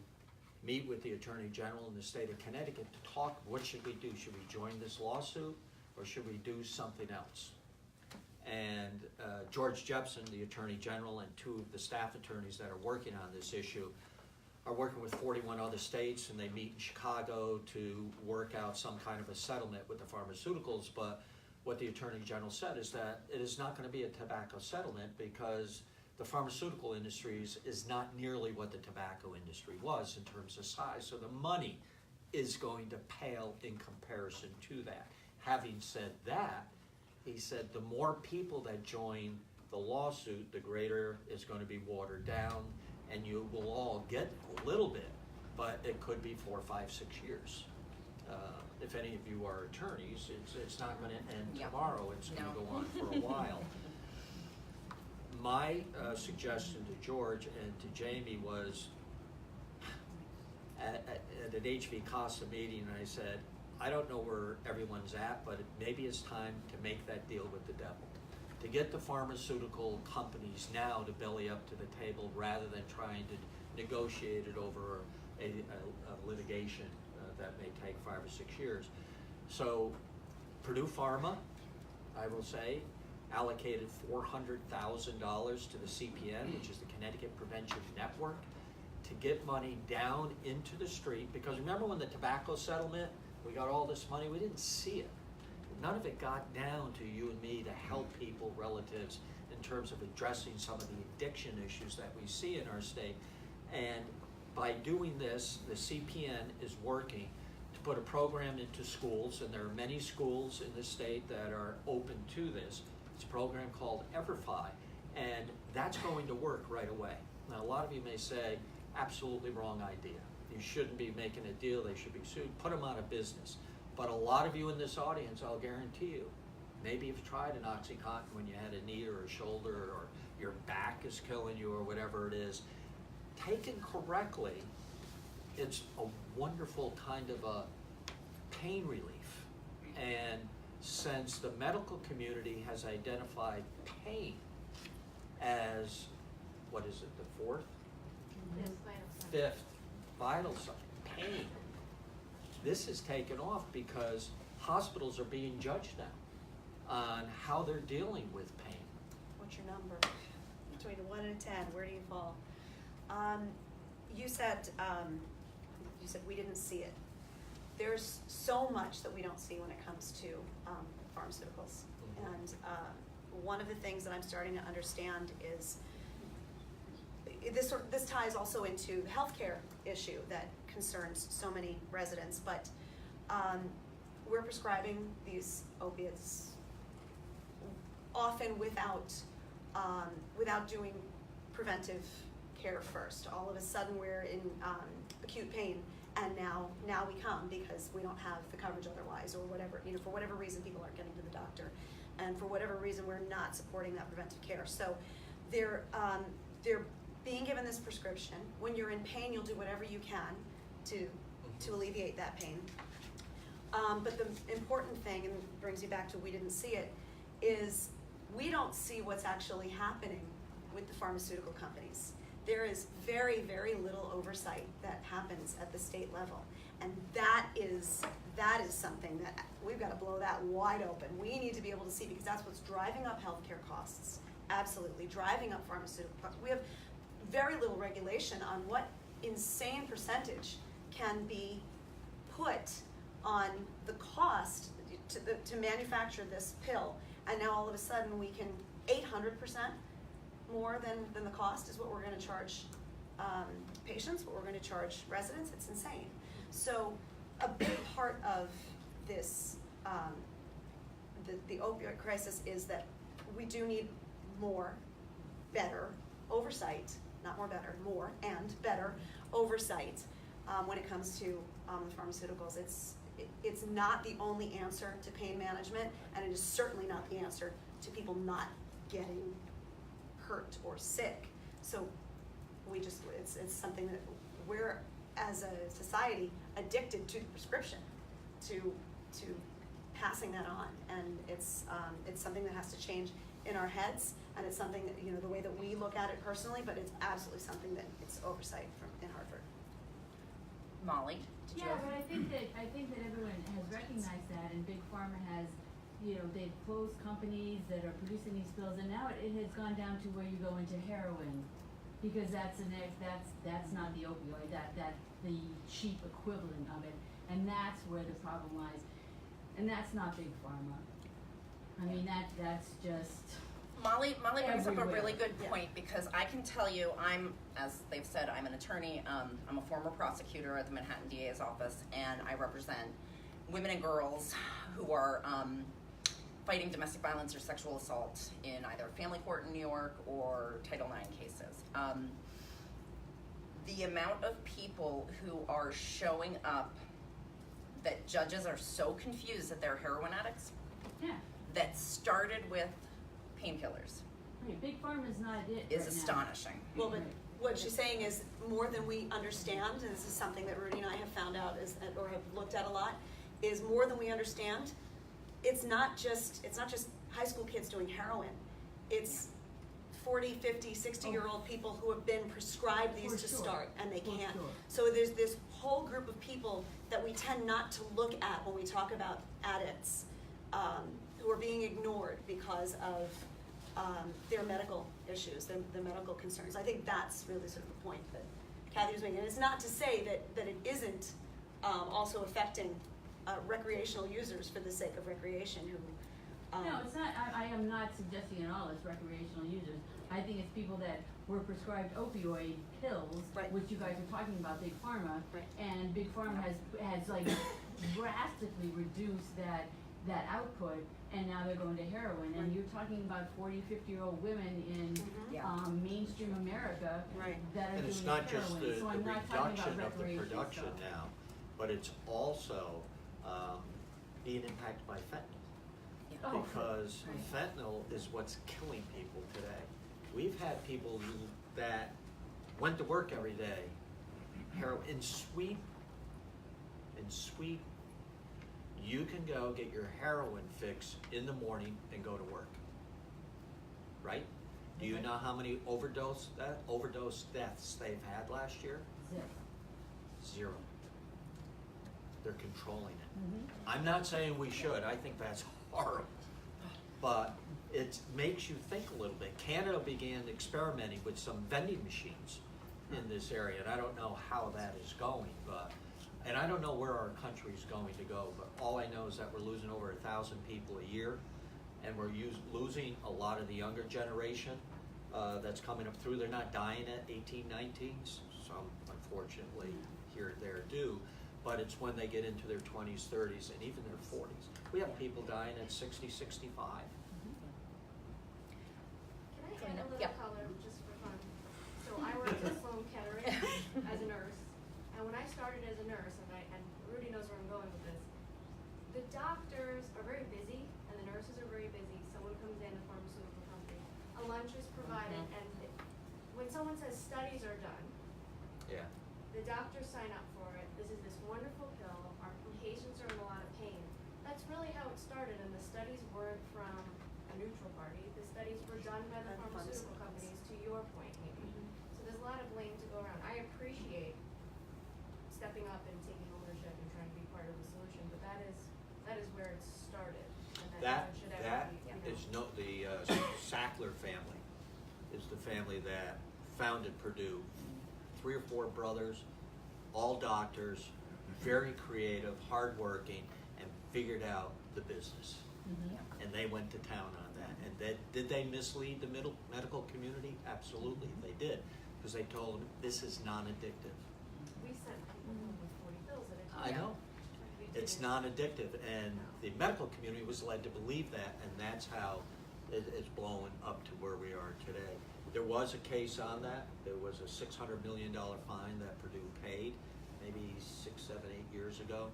S6: meet with the Attorney General in the state of Connecticut to talk, what should we do? Should we join this lawsuit or should we do something else? And George Jepson, the Attorney General, and two of the staff attorneys that are working on this issue are working with 41 other states, and they meet in Chicago to work out some kind of a settlement with the pharmaceuticals. But what the Attorney General said is that it is not going to be a tobacco settlement because the pharmaceutical industries is not nearly what the tobacco industry was in terms of size. So the money is going to pale in comparison to that. Having said that, he said the more people that join the lawsuit, the greater it's going to be watered down, and you will all get a little bit, but it could be 4, 5, 6 years. If any of you are attorneys, it's not going to end tomorrow. It's going to go on for a while. My suggestion to George and to Jamie was at an HV CASA meeting, I said, I don't know where everyone's at, but maybe it's time to make that deal with the devil. To get the pharmaceutical companies now to belly up to the table rather than trying to negotiate it over a litigation that may take 5 or 6 years. So Purdue Pharma, I will say, allocated $400,000 to the CPN, which is the Connecticut Prevention Network, to get money down into the street. Because remember when the tobacco settlement, we got all this money, we didn't see it. None of it got down to you and me to help people, relatives, in terms of addressing some of the addiction issues that we see in our state. And by doing this, the CPN is working to put a program into schools, and there are many schools in the state that are open to this. It's a program called EverFi, and that's going to work right away. Now, a lot of you may say, absolutely wrong idea. You shouldn't be making a deal, they should be sued, put them out of business. But a lot of you in this audience, I'll guarantee you, maybe you've tried an OxyContin when you had a knee or a shoulder, or your back is killing you, or whatever it is. Taken correctly, it's a wonderful kind of a pain relief. And since the medical community has identified pain as, what is it, the fourth? Fifth vital sign, pain. This is taken off because hospitals are being judged now on how they're dealing with pain.
S5: What's your number? Between 1 and 10, where do you fall? You said we didn't see it. There's so much that we don't see when it comes to pharmaceuticals. And one of the things that I'm starting to understand is this ties also into the healthcare issue that concerns so many residents, but we're prescribing these opiates often without doing preventive care first. All of a sudden we're in acute pain, and now we come because we don't have the coverage otherwise, or whatever, for whatever reason people aren't getting to the doctor, and for whatever reason we're not supporting that preventive care. So they're being given this prescription. When you're in pain, you'll do whatever you can to alleviate that pain. But the important thing, and brings you back to we didn't see it, is we don't see what's actually happening with the pharmaceutical companies. There is very, very little oversight that happens at the state level. And that is something that we've got to blow that wide open. We need to be able to see, because that's what's driving up healthcare costs, absolutely, driving up pharmaceutical costs. We have very little regulation on what insane percentage can be put on the cost to manufacture this pill, and now all of a sudden we can 800% more than the cost is what we're going to charge patients, what we're going to charge residents. It's insane. So a big part of this, the opioid crisis, is that we do need more, better oversight, not more better, more and better oversight when it comes to the pharmaceuticals. It's not the only answer to pain management, and it is certainly not the answer to people not getting hurt or sick. So it's something that we're, as a society, addicted to the prescription to passing that on, and it's something that has to change in our heads, and it's something that, you know, the way that we look at it personally, but it's absolutely something that it's oversight from in Hartford.
S3: Molly, did you
S7: Yeah,
S3: have?
S7: but I think that everyone has recognized that, and Big Pharma has, you know, they've closed companies that are producing these pills, and now it has gone down to where you go into heroin, because that's not the opioid, that's the cheap equivalent of it, and that's where the problem lies, and that's not Big Pharma. I mean, that's just.
S3: Molly brings up a
S7: Everywhere.
S3: really good
S5: Yeah.
S3: point, because I can tell you, as they've said, I'm an attorney. I'm a former prosecutor at the Manhattan DA's office, and I represent women and girls who are fighting domestic violence or sexual assault in either family court in New York or Title IX cases. The amount of people who are showing up that judges are so confused that they're heroin addicts,
S7: Yeah,
S3: that started with painkillers,
S7: right, Big Pharma is not it
S3: is
S7: right now.
S3: astonishing.
S5: Well, but what she's saying is more than we understand, and this is something that Rudy and I have found out or have looked at a lot, is more than we understand. It's not just high school kids doing heroin. It's 40, 50, 60-year-old people who have been prescribed these
S7: For
S5: to
S7: sure.
S5: start, and they
S7: For
S5: can't.
S7: sure.
S5: So there's this whole group of people that we tend not to look at when we talk about addicts, who are being ignored because of their medical issues, their medical concerns. I think that's really sort of the point that Kathy was making. And it's not to say that it isn't also affecting recreational users for the sake of recreation who.
S7: No, it's not, I am not suggesting at all it's recreational users. I think it's people that were prescribed opioid pills,
S5: Right.
S7: which you guys are talking about, Big Pharma.
S5: Right.
S7: And Big Pharma has like drastically reduced that output, and now they're going to heroin.
S5: Right.
S7: And you're talking about 40, 50-year-old women in
S3: Yeah.
S7: mainstream America
S5: Right.
S7: that are
S6: And
S7: doing
S6: it's not
S7: heroin.
S6: just the
S7: So I'm not talking
S6: reduction
S7: about
S6: of the
S7: recreational
S6: production
S7: stuff.
S6: now, but it's also being impacted by fentanyl.
S7: Oh,
S6: Because
S7: right.
S6: fentanyl is what's killing people today. We've had people that went to work every day, in Sweden, you can go get your heroin fix in the morning and go to work, right? Do you
S7: Okay.
S6: know how many overdose deaths they've had last year?
S7: Zip.
S6: 0. They're controlling it.
S7: Mhm.
S6: I'm not saying we should, I think that's horrible, but it makes you think a little bit. Canada began experimenting with some vending machines in this area, and I don't know how that is going, and I don't know where our country's going to go, but all I know is that we're losing over 1,000 people a year, and we're losing a lot of the younger generation that's coming up through. They're not dying at 18, 19s, some unfortunately here or there do, but it's when they get into their 20s, 30s, and even their 40s. We have people dying at 60, 65.
S8: Can I add a little
S3: Yep.
S8: color just for fun? So I worked at Sloan Kettering as a nurse, and when I started as a nurse, and Rudy knows where I'm going with this, the doctors are very busy and the nurses are very busy. Someone comes in, a pharmaceutical company, a lunch is provided, and when someone says studies are done,
S6: Yeah.
S8: the doctors sign up for it. This is this wonderful pill. Our patients are in a lot of pain. That's really how it started, and the studies weren't from a neutral party. The studies were done by the
S5: By the
S8: pharmaceutical companies, to your point, Amy. So there's a lot of blame to go around. I appreciate stepping up and taking ownership and trying to be part of the solution, but that is where it started, and that should ever
S6: That
S8: be.
S6: is the Sackler family is the family that founded Purdue. 3 or 4 brothers, all doctors, very creative, hardworking, and figured out the business.
S7: Mhm.
S6: And they went to town on that. And did they mislead the medical community? Absolutely, they did, because they told them this is non-addictive.
S8: We sent people home with 40 pills at a
S6: I
S8: time.
S6: know.
S8: We
S6: It's
S8: didn't.
S6: non-addictive, and the medical community was led to believe that, and that's how it's blown up to where we are today. There was a case on that. There was a $600 million fine that Purdue paid maybe 6, 7, 8 years ago.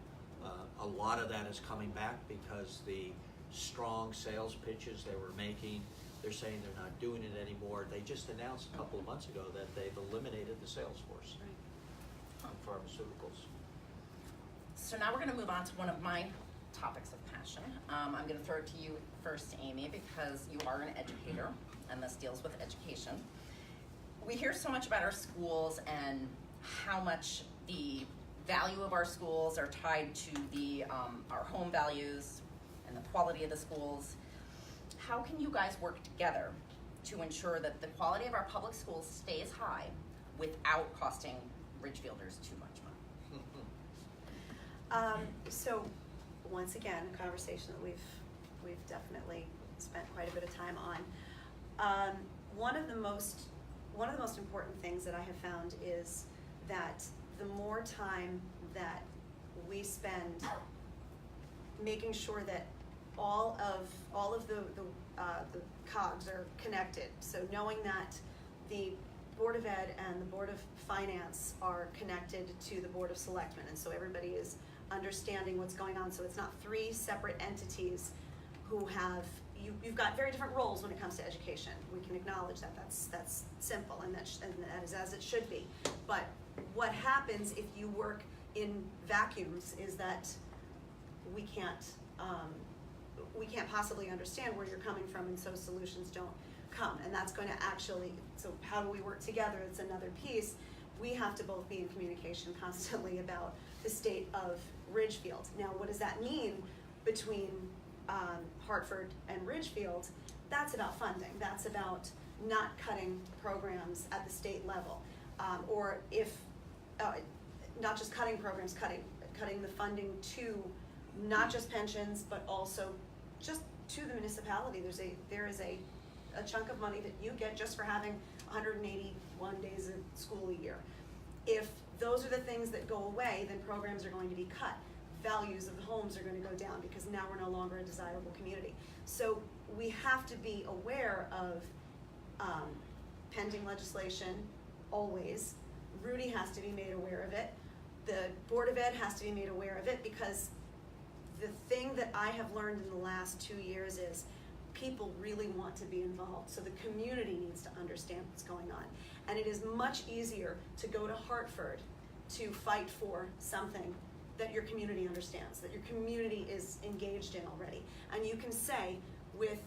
S6: A lot of that is coming back because the strong sales pitches they were making, they're saying they're not doing it anymore. They just announced a couple of months ago that they've eliminated the sales force on pharmaceuticals.
S3: So now we're going to move on to one of my topics of passion. I'm going to throw it to you first, Aimee, because you are an educator, and this deals with education. We hear so much about our schools and how much the value of our schools are tied to the our home values and the quality of the schools. How can you guys work together to ensure that the quality of our public schools stays high without costing Ridgefielders too much money?
S5: So, once again, a conversation that we've definitely spent quite a bit of time on. One of the most important things that I have found is that the more time that we spend making sure that all of the cogs are connected. So knowing that the Board of Ed and the Board of Finance are connected to the Board of Selectmen, and so everybody is understanding what's going on. So it's not three separate entities who have you've got very different roles when it comes to education. We can acknowledge that. That's simple, and that is as it should be. But what happens if you work in vacuums is that we can't possibly understand where you're coming from, and so solutions don't come. And that's going to actually, so how do we work together? It's another piece. We have to both be in communication constantly about the state of Ridgefield. Now, what does that mean between Hartford and Ridgefield? That's about funding. That's about not cutting programs at the state level, or if not just cutting programs, cutting the funding to not just pensions, but also just to the municipality. There is a chunk of money that you get just for having 181 days of school a year. If those are the things that go away, then programs are going to be cut. Values of the homes are going to go down because now we're no longer a desirable community. So we have to be aware of pending legislation always. Rudy has to be made aware of it. The Board of Ed has to be made aware of it, because the thing that I have learned in the last 2 years is people really want to be involved. So the community needs to understand what's going on. And it is much easier to go to Hartford to fight for something that your community understands, that your community is engaged in already. And you can say with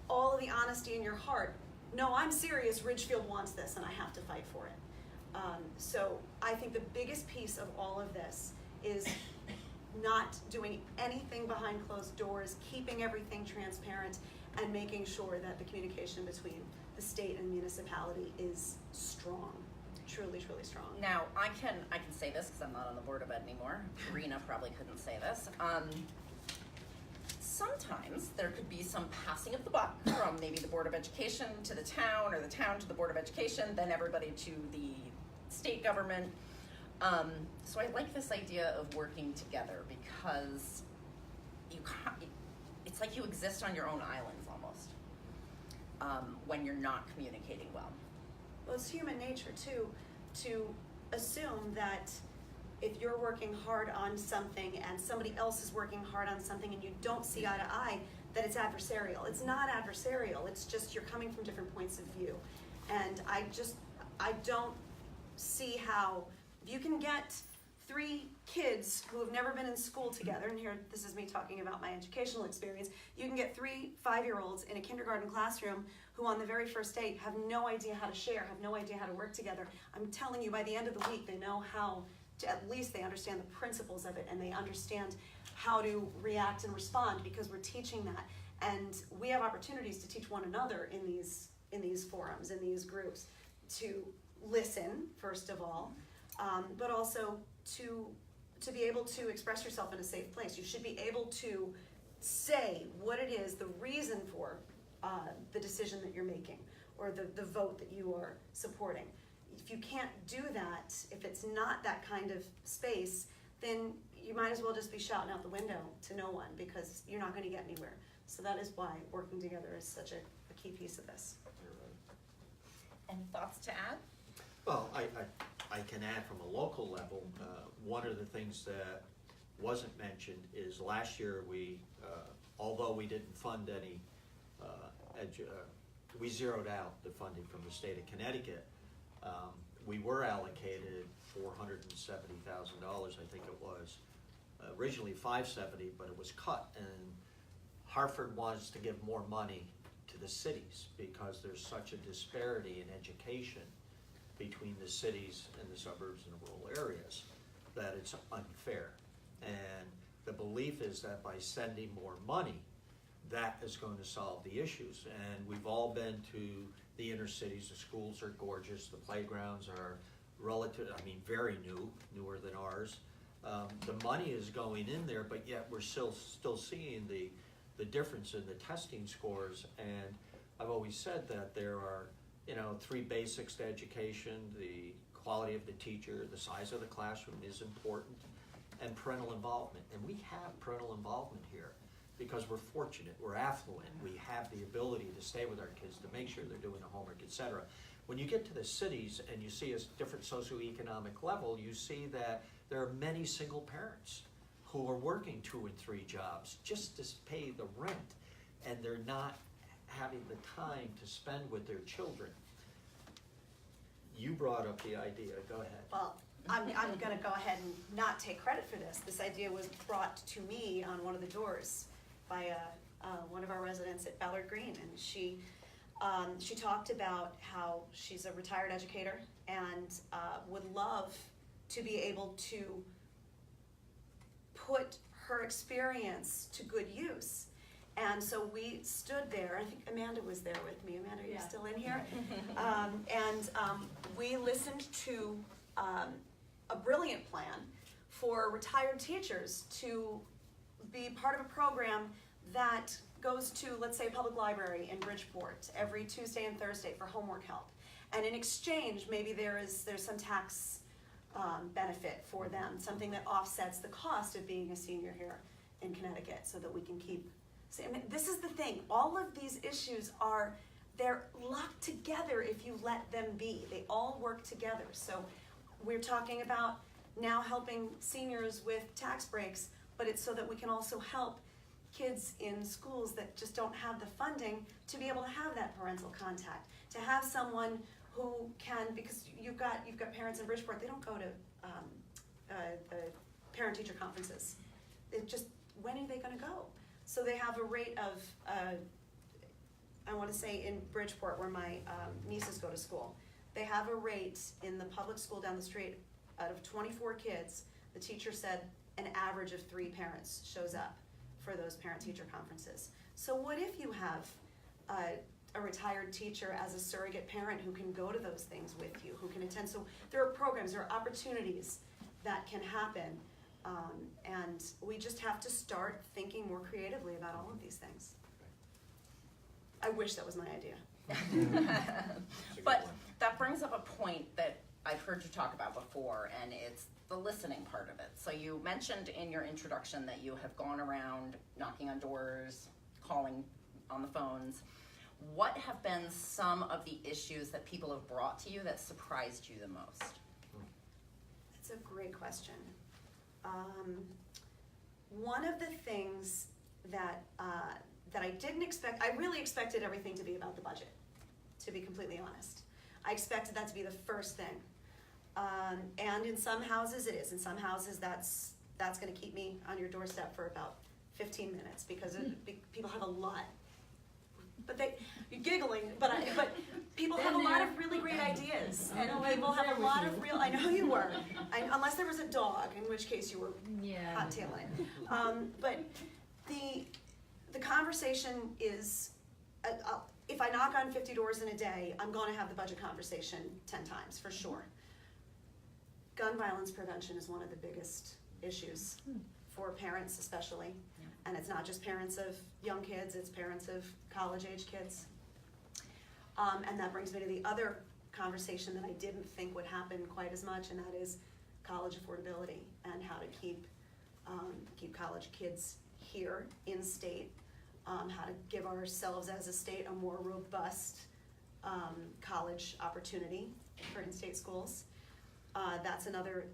S5: all of the honesty in your heart, no, I'm serious, Ridgefield wants this and I have to fight for it. So I think the biggest piece of all of this is not doing anything behind closed doors, keeping everything transparent, and making sure that the communication between the state and municipality is strong, truly, truly strong.
S3: Now, I can say this because I'm not on the Board of Ed anymore. Rena probably couldn't say this. Sometimes there could be some passing of the buck from maybe the Board of Education to the town, or the town to the Board of Education, then everybody to the state government. So I like this idea of working together, because it's like you exist on your own islands almost when you're not communicating well.
S5: Well, it's human nature too to assume that if you're working hard on something and somebody else is working hard on something and you don't see eye to eye, that it's adversarial. It's not adversarial. It's just you're coming from different points of view. And I don't see how, if you can get 3 kids who have never been in school together, and here, this is me talking about my educational experience, you can get 3 5-year-olds in a kindergarten classroom who on the very first day have no idea how to share, have no idea how to work together. I'm telling you, by the end of the week, they know how to, at least they understand the principles of it, and they understand how to react and respond, because we're teaching that. And we have opportunities to teach one another in these forums, in these groups, to listen, first of all, but also to be able to express yourself in a safe place. You should be able to say what it is, the reason for the decision that you're making, or the vote that you are supporting. If you can't do that, if it's not that kind of space, then you might as well just be shouting out the window to no one, because you're not going to get anywhere. So that is why working together is such a key piece of this.
S3: Any thoughts to add?
S6: Well, I can add from a local level. One of the things that wasn't mentioned is last year we, although we didn't fund any, we zeroed out the funding from the state of Connecticut. We were allocated $470,000, I think it was, originally 570, but it was cut, and Hartford wants to give more money to the cities because there's such a disparity in education between the cities and the suburbs and the rural areas that it's unfair. And the belief is that by sending more money, that is going to solve the issues. And we've all been to the inner cities. The schools are gorgeous. The playgrounds are very newer than ours. The money is going in there, but yet we're still seeing the difference in the testing scores. And I've always said that there are, 3 basics to education: the quality of the teacher, the size of the classroom is important, and parental involvement. And we have parental involvement here because we're fortunate, we're affluent, we have the ability to stay with our kids, to make sure they're doing the homework, etc. When you get to the cities and you see a different socioeconomic level, you see that there are many single parents who are working 2 and 3 jobs just to pay the rent, and they're not having the time to spend with their children. You brought up the idea, go ahead.
S5: Well, I'm gonna go ahead and not take credit for this. This idea was brought to me on one of the doors by one of our residents at Ballard Green, and she talked about how she's a retired educator and would love to be able to put her experience to good use. And so we stood there. I think Amanda was there with me. Amanda, are you still in here? We listened to a brilliant plan for retired teachers to be part of a program that goes to, let's say, a public library in Bridgeport every Tuesday and Thursday for homework help. And in exchange, maybe there's some tax benefit for them, something that offsets the cost of being a senior here in Connecticut, so that we can keep. I mean, this is the thing. All of these issues they're locked together if you let them be. They all work together. So we're talking about now helping seniors with tax breaks, but it's so that we can also help kids in schools that just don't have the funding to be able to have that parental contact, to have someone who can, because you've got parents in Bridgeport, they don't go to the parent-teacher conferences. It just, when are they gonna go? So they have a rate of, I wanna say in Bridgeport, where my nieces go to school, they have a rate in the public school down the street. Out of 24 kids, the teacher said an average of 3 parents shows up for those parent-teacher conferences. So what if you have a retired teacher as a surrogate parent who can go to those things with you, who can attend? So there are programs, there are opportunities that can happen, and we just have to start thinking more creatively about all of these things. I wish that was my idea.
S3: But that brings up a point that I've heard you talk about before, and it's the listening part of it. So you mentioned in your introduction that you have gone around knocking on doors, calling on the phones. What have been some of the issues that people have brought to you that surprised you the most?
S5: That's a great question. One of the things that I didn't expect, I really expected everything to be about the budget, to be completely honest. I expected that to be the first thing. And in some houses it is. In some houses that's gonna keep me on your doorstep for about 15 minutes because people have a lot. But you're giggling, but people have a lot of really great ideas. And people have a lot of I know you were. Unless there was a dog, in which case you were hot-tailing it. But the conversation is, if I knock on 50 doors in a day, I'm gonna have the budget conversation 10 times, for sure. Gun violence prevention is one of the biggest issues for parents especially. And it's not just parents of young kids, it's parents of college-age kids. And that brings me to the other conversation that I didn't think would happen quite as much, and that is college affordability and how to keep college kids here in state, how to give ourselves as a state a more robust college opportunity for in-state schools. That's another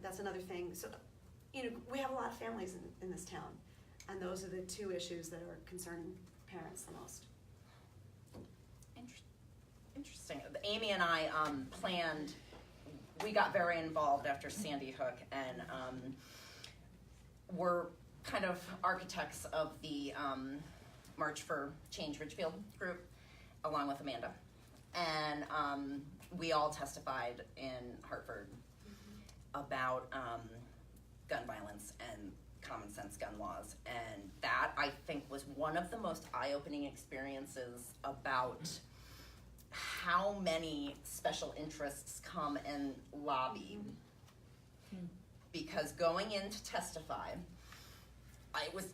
S5: thing. So, we have a lot of families in this town, and those are the 2 issues that are concerning parents the most.
S3: Interesting. Aimee and I planned, we got very involved after Sandy Hook, and were kind of architects of the March for Change Ridgefield group, along with Amanda. And we all testified in Hartford about gun violence and common sense gun laws. And that, I think, was one of the most eye-opening experiences about how many special interests come and lobby. Because going in to testify, it was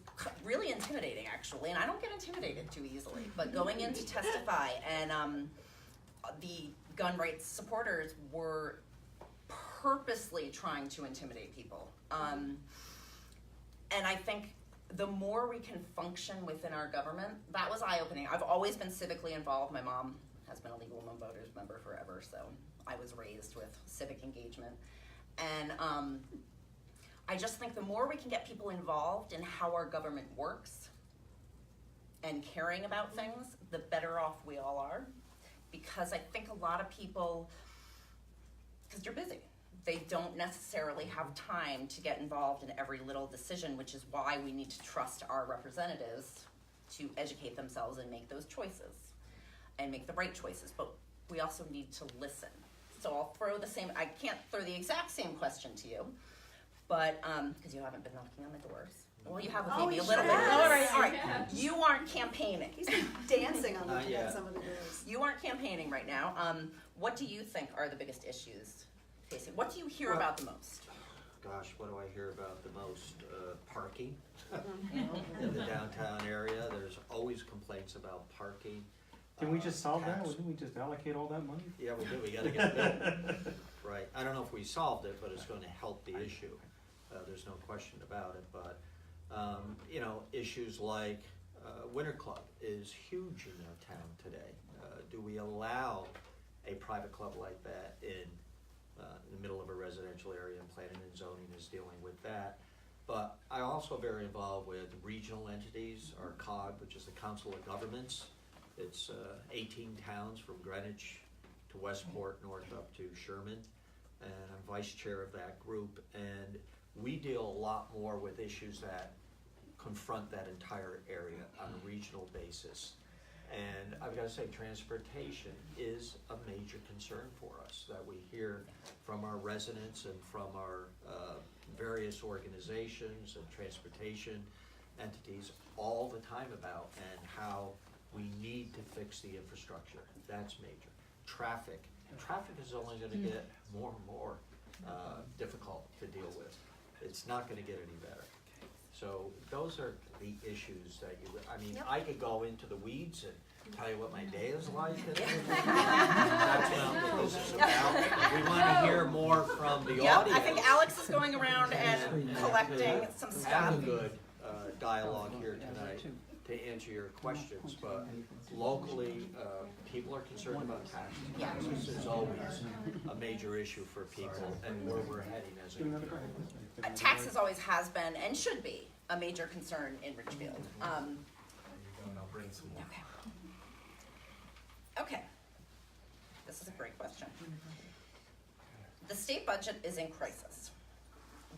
S3: really intimidating, actually, and I don't get intimidated too easily, but going in to testify, and the gun rights supporters were purposely trying to intimidate people. And I think the more we can function within our government, that was eye-opening. I've always been civically involved. My mom has been a legal women voters member forever, so I was raised with civic engagement. And I just think the more we can get people involved in how our government works and caring about things, the better off we all are. Because I think a lot of people, because they're busy, they don't necessarily have time to get involved in every little decision, which is why we need to trust our representatives to educate themselves and make those choices and make the right choices. But we also need to listen. So I'll throw the same, I can't throw the exact same question to you, but, because you haven't been knocking on the doors. Well, you have maybe a little bit.
S5: has.
S3: All right. You aren't campaigning.
S5: He's been dancing on
S6: yet.
S5: some of the doors.
S3: You aren't campaigning right now. What do you think are the biggest issues facing? What do you hear about the most?
S6: Gosh, what do I hear about the most? Parking in the downtown area. There's always complaints about parking.
S9: Can we just solve that?
S6: tax.
S9: Wouldn't we just allocate all that money?
S6: Yeah, we do. We gotta get built. Right. I don't know if we solved it, but it's gonna help the issue. There's no question about it. But, you know, issues like Winter Club is huge in our town today. Do we allow a private club like that in the middle of a residential area, and planning and zoning is dealing with that. But I'm also very involved with regional entities, our COG, which is the Council of Governments. It's 18 towns from Greenwich to Westport, north up to Sherman, and I'm vice chair of that group. And we deal a lot more with issues that confront that entire area on a regional basis. And I've got to say, transportation is a major concern for us that we hear from our residents and from our various organizations and transportation entities all the time about, and how we need to fix the infrastructure. That's major. Traffic is only going to get more and more difficult to deal with. It's not going to get any better. So those are the issues that I could go into the weeds and tell you what my day is like. That's not what this is about. We want to hear more from the audience.
S3: I think Alex is going around and collecting some
S6: Have
S3: stuff.
S6: a good dialogue here tonight to answer your questions, but locally, people are concerned about taxes. Taxes is always a major issue for people, and where we're heading as a community.
S3: Taxes always has been and should be a major concern in Ridgefield.
S2: I'll bring some more.
S3: Okay. This is a great question. The state budget is in crisis.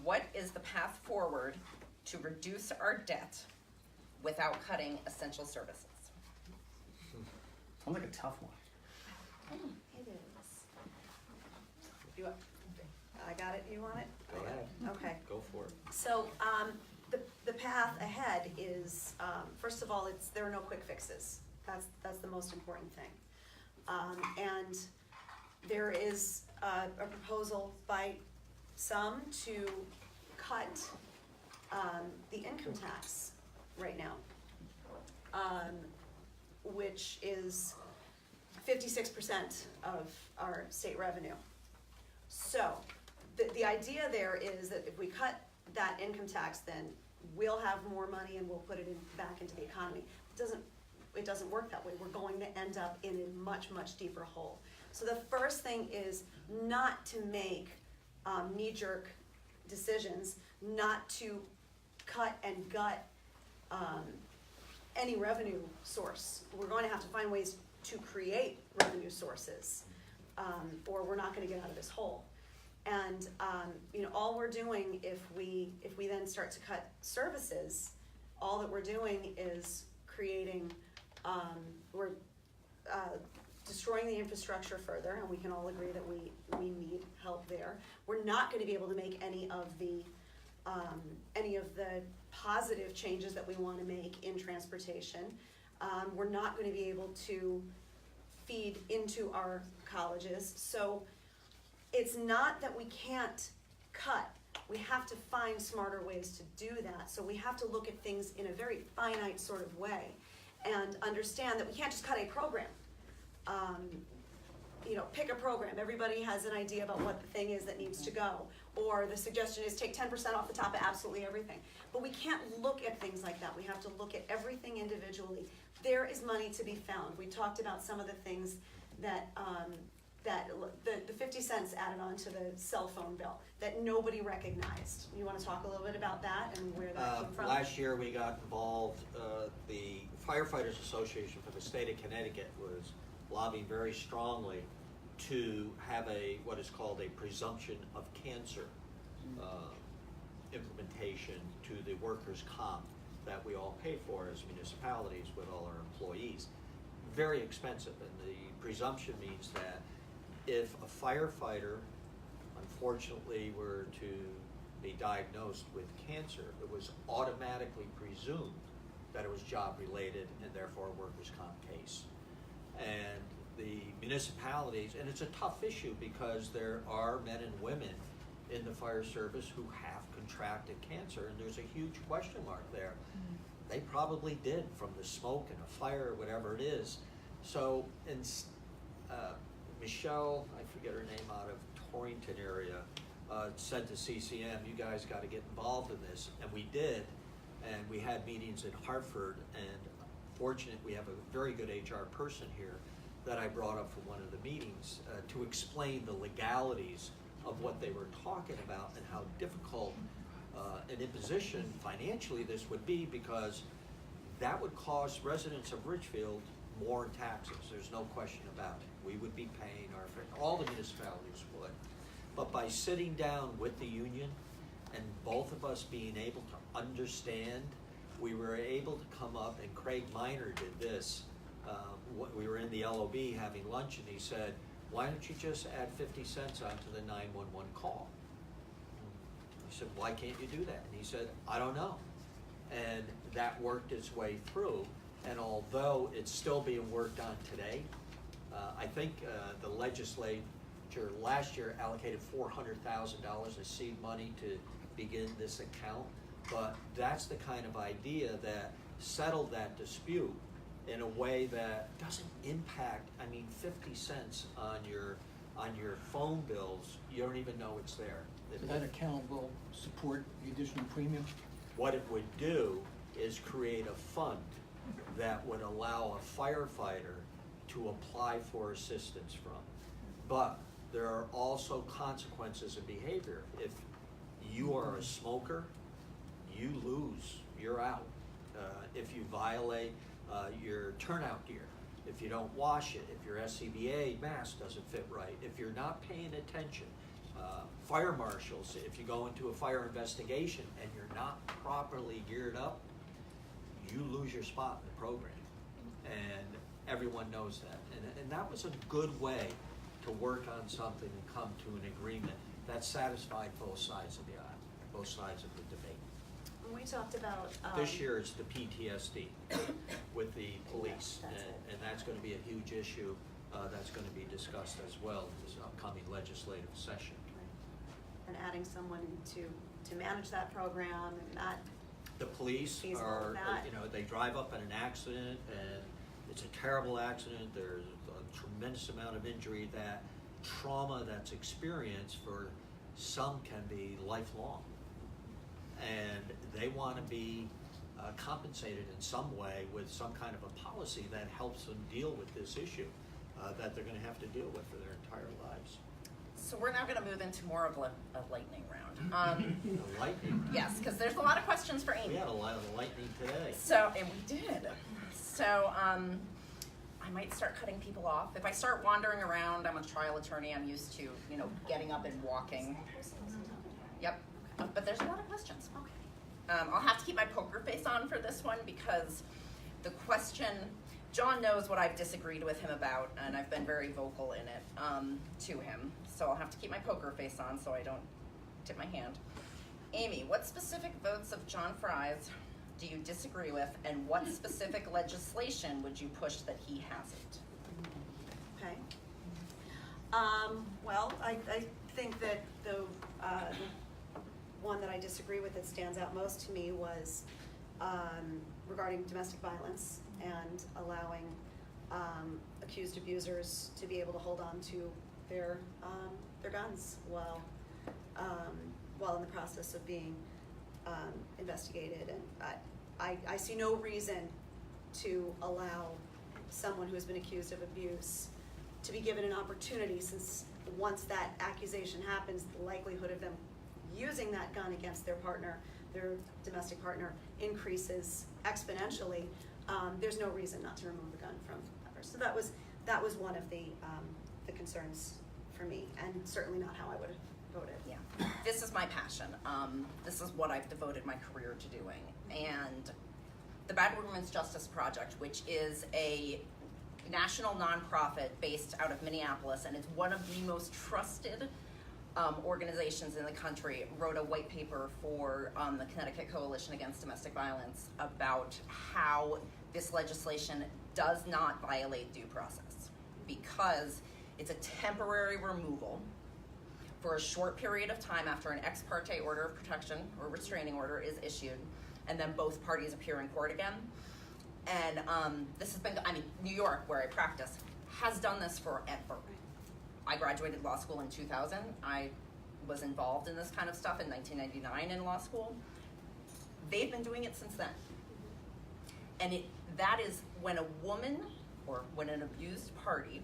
S3: What is the path forward to reduce our debt without cutting essential services?
S9: Sounds like a tough one.
S5: It is. I got it, you want it?
S6: Go ahead.
S5: Okay.
S6: Go for it.
S5: So, the path ahead is, first of all, there are no quick fixes. That's the most important thing. And there is a proposal by some to cut the income tax right now, which is 56% of our state revenue. So the idea there is that if we cut that income tax, then we'll have more money and we'll put it back into the economy. It doesn't work that way. We're going to end up in a much, much deeper hole. So the first thing is not to make knee-jerk decisions, not to cut and gut any revenue source. We're going to have to find ways to create revenue sources, or we're not going to get out of this hole. And, all we're doing if we then start to cut services, all that we're doing is creating, we're destroying the infrastructure further, and we can all agree that we need help there. We're not gonna be able to make any of the positive changes that we wanna make in transportation. We're not gonna be able to feed into our colleges. So it's not that we can't cut. We have to find smarter ways to do that. So we have to look at things in a very finite sort of way and understand that we can't just cut a program. Pick a program. Everybody has an idea about what the thing is that needs to go. Or the suggestion is take 10% off the top of absolutely everything. But we can't look at things like that. We have to look at everything individually. There is money to be found. We talked about some of the things that the 50 cents added on to the cell phone bill that nobody recognized. You want to talk a little bit about that and where that came from?
S6: Last year we got involved, the Firefighters Association for the State of Connecticut was lobbying very strongly to have what is called a presumption of cancer implementation to the workers' comp that we all pay for as municipalities with all our employees. Very expensive, and the presumption means that if a firefighter unfortunately were to be diagnosed with cancer, it was automatically presumed that it was job related and therefore a workers' comp case. And the municipalities, and it's a tough issue because there are men and women in the fire service who have contracted cancer, and there's a huge question mark there. They probably did from the smoke and a fire or whatever it is. So, Michelle, I forget her name, out of Torrington area, said to CCM, you guys got to get involved in this, and we did, and we had meetings in Hartford, and fortunate we have a very good HR person here that I brought up from one of the meetings to explain the legalities of what they were talking about and how difficult an imposition financially this would be, because that would cost residents of Ridgefield more in taxes. There's no question about it. We would be paying all the municipalities would. But by sitting down with the union and both of us being able to understand, we were able to come up, and Craig Miner did this. We were in the LOB having lunch, and he said, why don't you just add 50 cents onto the 911 call? I said, why can't you do that? And he said, I don't know. And that worked its way through. And although it's still being worked on today, I think the legislature last year allocated $400,000 of seed money to begin this account. But that's the kind of idea that settled that dispute in a way that doesn't impact, 50 cents on your phone bills, you don't even know it's there.
S10: That account will support the additional premium?
S6: What it would do is create a fund that would allow a firefighter to apply for assistance from. But there are also consequences in behavior. If you are a smoker, you lose, you're out. If you violate your turnout gear, if you don't wash it, if your SCBA mask doesn't fit right, if you're not paying attention, fire marshals, if you go into a fire investigation and you're not properly geared up, you lose your spot in the program. And everyone knows that. And that was a good way to work on something and come to an agreement that satisfied both sides of the aisle, both sides of the debate.
S5: We talked about
S6: This year it's the PTSD with the police, and that's going to be a huge issue that's going to be discussed as well in this upcoming legislative session.
S5: And adding someone to manage that program and not.
S6: The police
S5: feasible
S6: are,
S5: with that.
S6: they drive up in an accident, and it's a terrible accident. There's a tremendous amount of injury. That trauma that's experienced for some can be lifelong. And they want to be compensated in some way with some kind of a policy that helps them deal with this issue that they're going to have to deal with for their entire lives.
S3: So we're now going to move into more of a lightning round.
S6: The lightning.
S3: Yes, because there's a lot of questions for Aimee.
S6: We had a lot of lightning today.
S3: So, and we did. So, I might start cutting people off. If I start wandering around, I'm a trial attorney, I'm used to, you know, getting up and walking. Yep, but there's a lot of questions. I'll have to keep my poker face on for this one because the question, John knows what I've disagreed with him about, and I've been very vocal in it to him. So I'll have to keep my poker face on so I don't tip my hand. Aimee, what specific votes of John Fry's do you disagree with, and what specific legislation would you push that he hasn't?
S5: Okay. Well, I think that the one that I disagree with that stands out most to me was regarding domestic violence and allowing accused abusers to be able to hold on to their guns while in the process of being investigated. And I see no reason to allow someone who has been accused of abuse to be given an opportunity, since once that accusation happens, the likelihood of them using that gun against their partner, their domestic partner, increases exponentially. There's no reason not to remove the gun from that person. So that was one of the concerns for me, and certainly not how I would have voted.
S3: Yeah, this is my passion. This is what I've devoted my career to doing. And the Bad Women's Justice Project, which is a national nonprofit based out of Minneapolis, and it's one of the most trusted organizations in the country, wrote a white paper for the Connecticut Coalition Against Domestic Violence about how this legislation does not violate due process, because it's a temporary removal for a short period of time after an ex parte order of protection or restraining order is issued, and then both parties appear in court again. And this has been, New York, where I practice, has done this forever. I graduated law school in 2000. I was involved in this kind of stuff in 1999 in law school. They've been doing it since then. And that is when a woman, or when an abused party,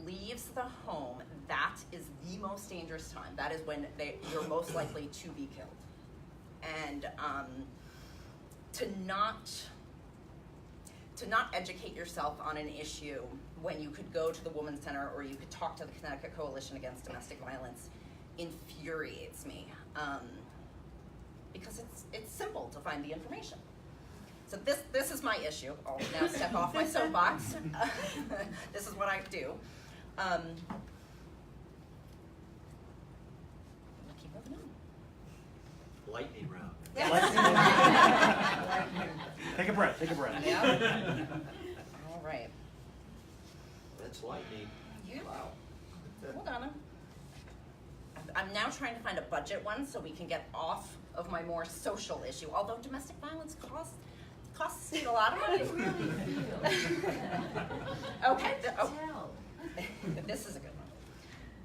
S3: leaves the home, that is the most dangerous time. That is when you're most likely to be killed. And to not educate yourself on an issue when you could go to the Women's Center or you could talk to the Connecticut Coalition Against Domestic Violence infuriates me, because it's simple to find the information. So this is my issue. I'll now step off my soapbox. This is what I do. We'll keep moving on.
S6: Lightning round.
S9: Take a breath, take a breath.
S3: Yeah. All right.
S6: That's lightning.
S3: Yeah.
S6: Wow.
S3: Hold on. I'm now trying to find a budget one so we can get off of my more social issue. Although domestic violence costs the state a lot of money. Okay. This is a good one.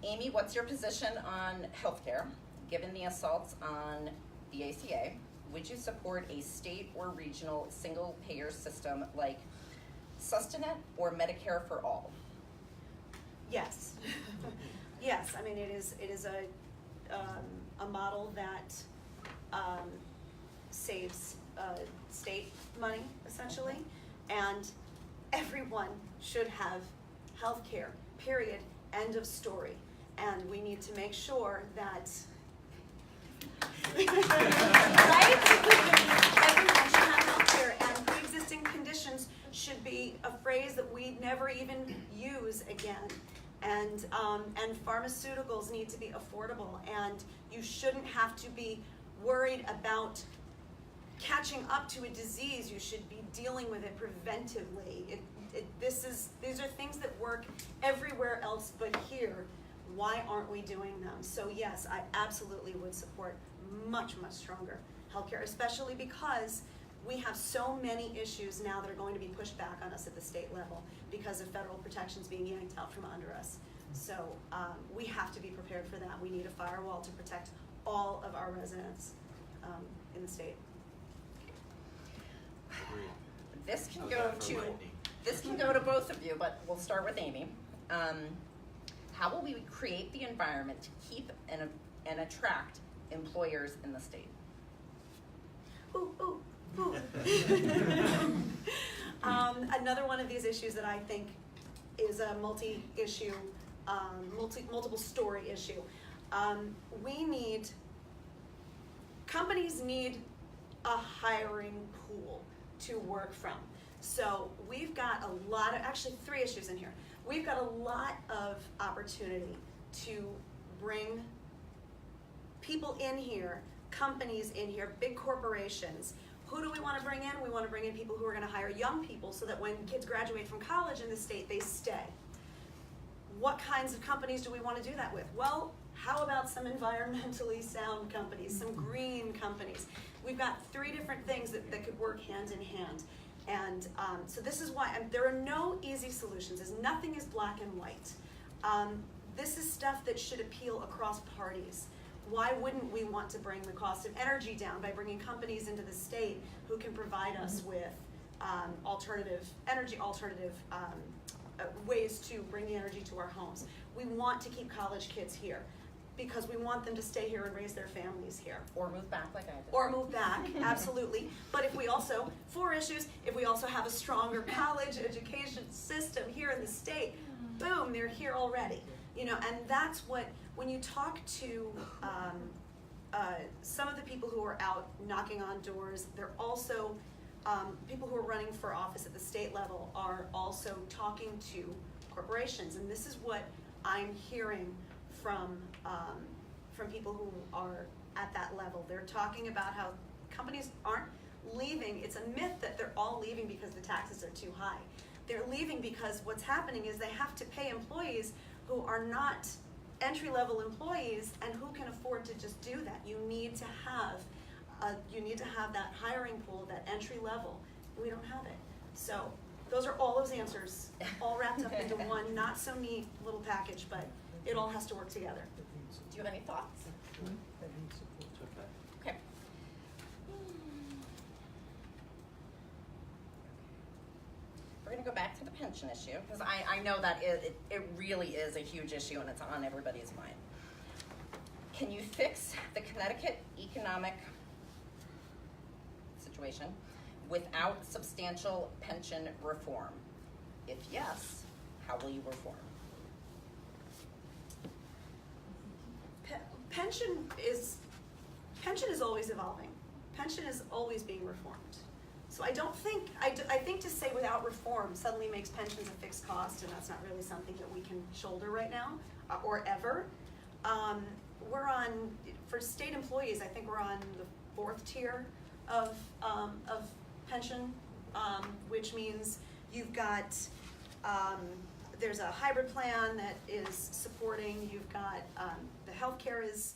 S3: Aimee, what's your position on healthcare? Given the assaults on the ACA, would you support a state or regional single-payer system like Sustanet or Medicare for all?
S5: Yes. Yes, it is a model that saves state money, essentially, and everyone should have health care, period, end of story. And we need to make sure that right? Everyone should have health care, and pre-existing conditions should be a phrase that we never even use again. And pharmaceuticals need to be affordable, and you shouldn't have to be worried about catching up to a disease. You should be dealing with it preventively. These are things that work everywhere else but here. Why aren't we doing them? So yes, I absolutely would support much, much stronger healthcare, especially because we have so many issues now that are going to be pushed back on us at the state level because of federal protections being yanked out from under us. So we have to be prepared for that. We need a firewall to protect all of our residents in the state.
S6: Agreed.
S3: This can
S6: How's
S3: go
S6: that for
S3: to
S6: lightning?
S3: this can go to both of you, but we'll start with Aimee. How will we create the environment to keep and attract employers in the state?
S5: Ooh, ooh, ooh. Another one of these issues that I think is a multi-issue, multiple story issue. Companies need a hiring pool to work from. So we've got a lot of, actually 3 issues in here. We've got a lot of opportunity to bring people in here, companies in here, big corporations. Who do we want to bring in? We want to bring in people who are going to hire young people so that when kids graduate from college in the state, they stay. What kinds of companies do we want to do that with? Well, how about some environmentally sound companies, some green companies? We've got 3 different things that could work hand in hand. And so this is why there are no easy solutions. Nothing is black and white. This is stuff that should appeal across parties. Why wouldn't we want to bring the cost of energy down by bringing companies into the state who can provide us with alternative ways to bring the energy to our homes? We want to keep college kids here because we want them to stay here and raise their families here.
S3: Or move back like I did.
S5: Or move back, absolutely. But if we also, 4 issues, if we also have a stronger college education system here in the state, boom, they're here already. You know, and that's what, when you talk to some of the people who are out knocking on doors, they're also, people who are running for office at the state level are also talking to corporations. And this is what I'm hearing from people who are at that level. They're talking about how companies aren't leaving. It's a myth that they're all leaving because the taxes are too high. They're leaving because what's happening is they have to pay employees who are not entry-level employees and who can afford to just do that. You need to have that hiring pool, that entry level. We don't have it. So those are all those answers, all wrapped up into one not so neat little package, but it all has to work together.
S3: Do you have any thoughts? Okay. We're going to go back to the pension issue because I know that it really is a huge issue and it's on everybody's mind. Can you fix the Connecticut economic situation without substantial pension reform? If yes, how will you reform?
S5: Pension is always evolving. Pension is always being reformed. So I think to say without reform suddenly makes pensions a fixed cost, and that's not really something that we can shoulder right now, or ever. For state employees, I think we're on the 4th tier of pension, which means you've got, there's a hybrid plan that is supporting, you've got, the healthcare is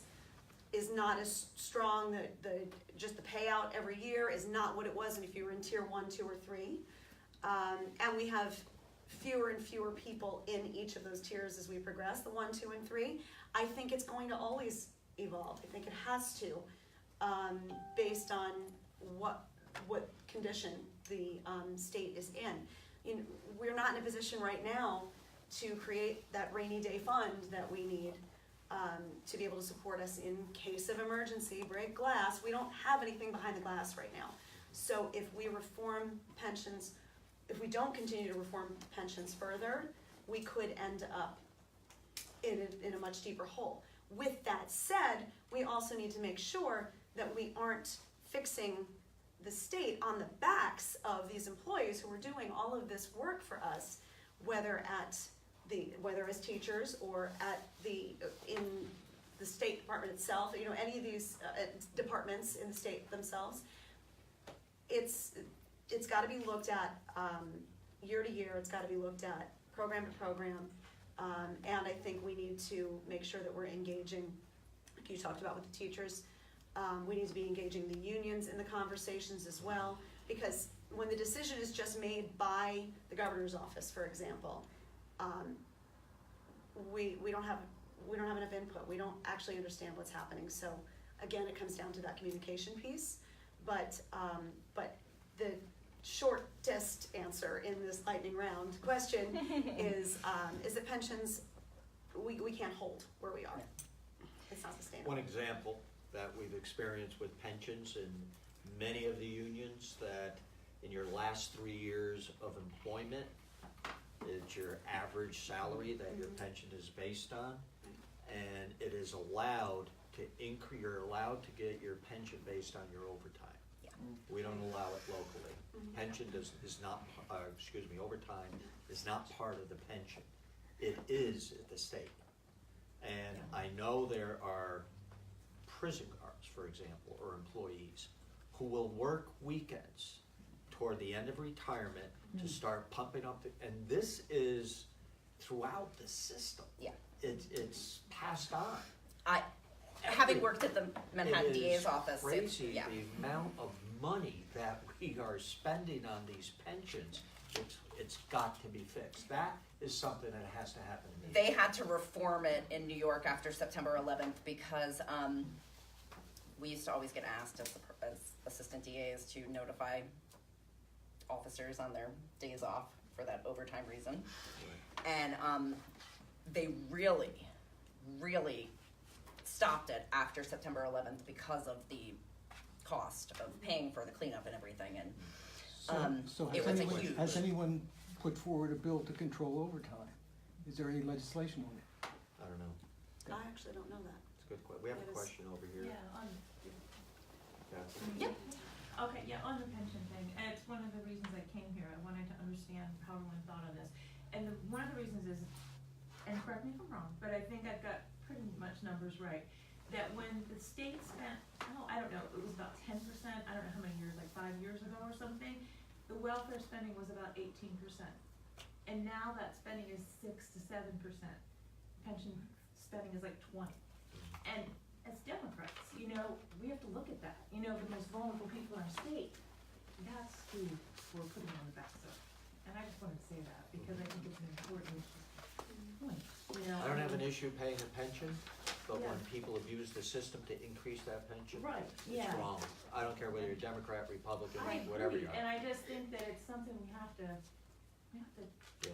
S5: not as strong, just the payout every year is not what it was if you were in tier 1, 2, or 3. And we have fewer and fewer people in each of those tiers as we progress, the 1, 2, and 3. I think it's going to always evolve. I think it has to, based on what condition the state is in. You know, we're not in a position right now to create that rainy day fund that we need to be able to support us in case of emergency, break glass. We don't have anything behind the glass right now. So if we reform pensions, if we don't continue to reform pensions further, we could end up in a much deeper hole. With that said, we also need to make sure that we aren't fixing the state on the backs of these employees who are doing all of this work for us, whether as teachers or in the State Department itself, you know, any of these departments in the state themselves. It's got to be looked at year to year. It's got to be looked at program to program, and I think we need to make sure that we're engaging, like you talked about with the teachers. We need to be engaging the unions in the conversations as well, because when the decision is just made by the governor's office, for example, we don't have enough input. We don't actually understand what's happening. So again, it comes down to that communication piece. But the shortest answer in this lightning round question is that pensions we can't hold where we are. It's not sustainable.
S6: One example that we've experienced with pensions in many of the unions that in your last 3 years of employment, it's your average salary that your pension is based on, and it is allowed to increase, you're allowed to get your pension based on your overtime.
S3: Yeah.
S6: We don't allow it locally. Pension is not, overtime is not part of the pension. It is at the state. And I know there are prison guards, for example, or employees who will work weekends toward the end of retirement to start pumping up and this is throughout the system.
S3: Yeah.
S6: It's passed on.
S3: Having worked at the Manhattan DA's office,
S6: It is
S3: it's,
S6: crazy
S3: yeah.
S6: the amount of money that we are spending on these pensions. It's got to be fixed. That is something that has to happen immediately.
S3: They had to reform it in New York after September 11th because we used to always get asked as assistant DAs to notify officers on their days off for that overtime reason. And they really, really stopped it after September 11th because of the cost of paying for the cleanup and everything. And
S10: So
S3: it was a huge.
S10: has anyone put forward a bill to control overtime? Is there any legislation on it?
S6: I don't know.
S5: I actually don't know that.
S6: It's a good question. We have a question over here. Kathy?
S3: Yep.
S11: Okay, yeah, on the pension thing, and it's one of the reasons I came here, I wanted to understand how everyone thought of this. And one of the reasons is, and correct me if I'm wrong, but I think I've got pretty much numbers right, that when the state spent, I don't know, it was about 10%, I don't know how many years, like 5 years ago or something, the welfare spending was about 18%. And now that spending is 6 to 7%. Pension spending is like 20. And as Democrats, we have to look at that. The most vulnerable people in our state, that's who we're putting on the back foot. And I just wanted to say that because I think it's an important point.
S6: I don't have an issue paying a pension, but when
S11: Yeah.
S6: people abuse the system to increase that pension,
S11: Right,
S6: it's
S11: yeah.
S6: wrong. I don't care whether you're Democrat, Republican,
S11: I
S6: whatever
S11: agree,
S6: you
S11: and
S6: are.
S11: I just think that it's something we have to
S6: Yeah.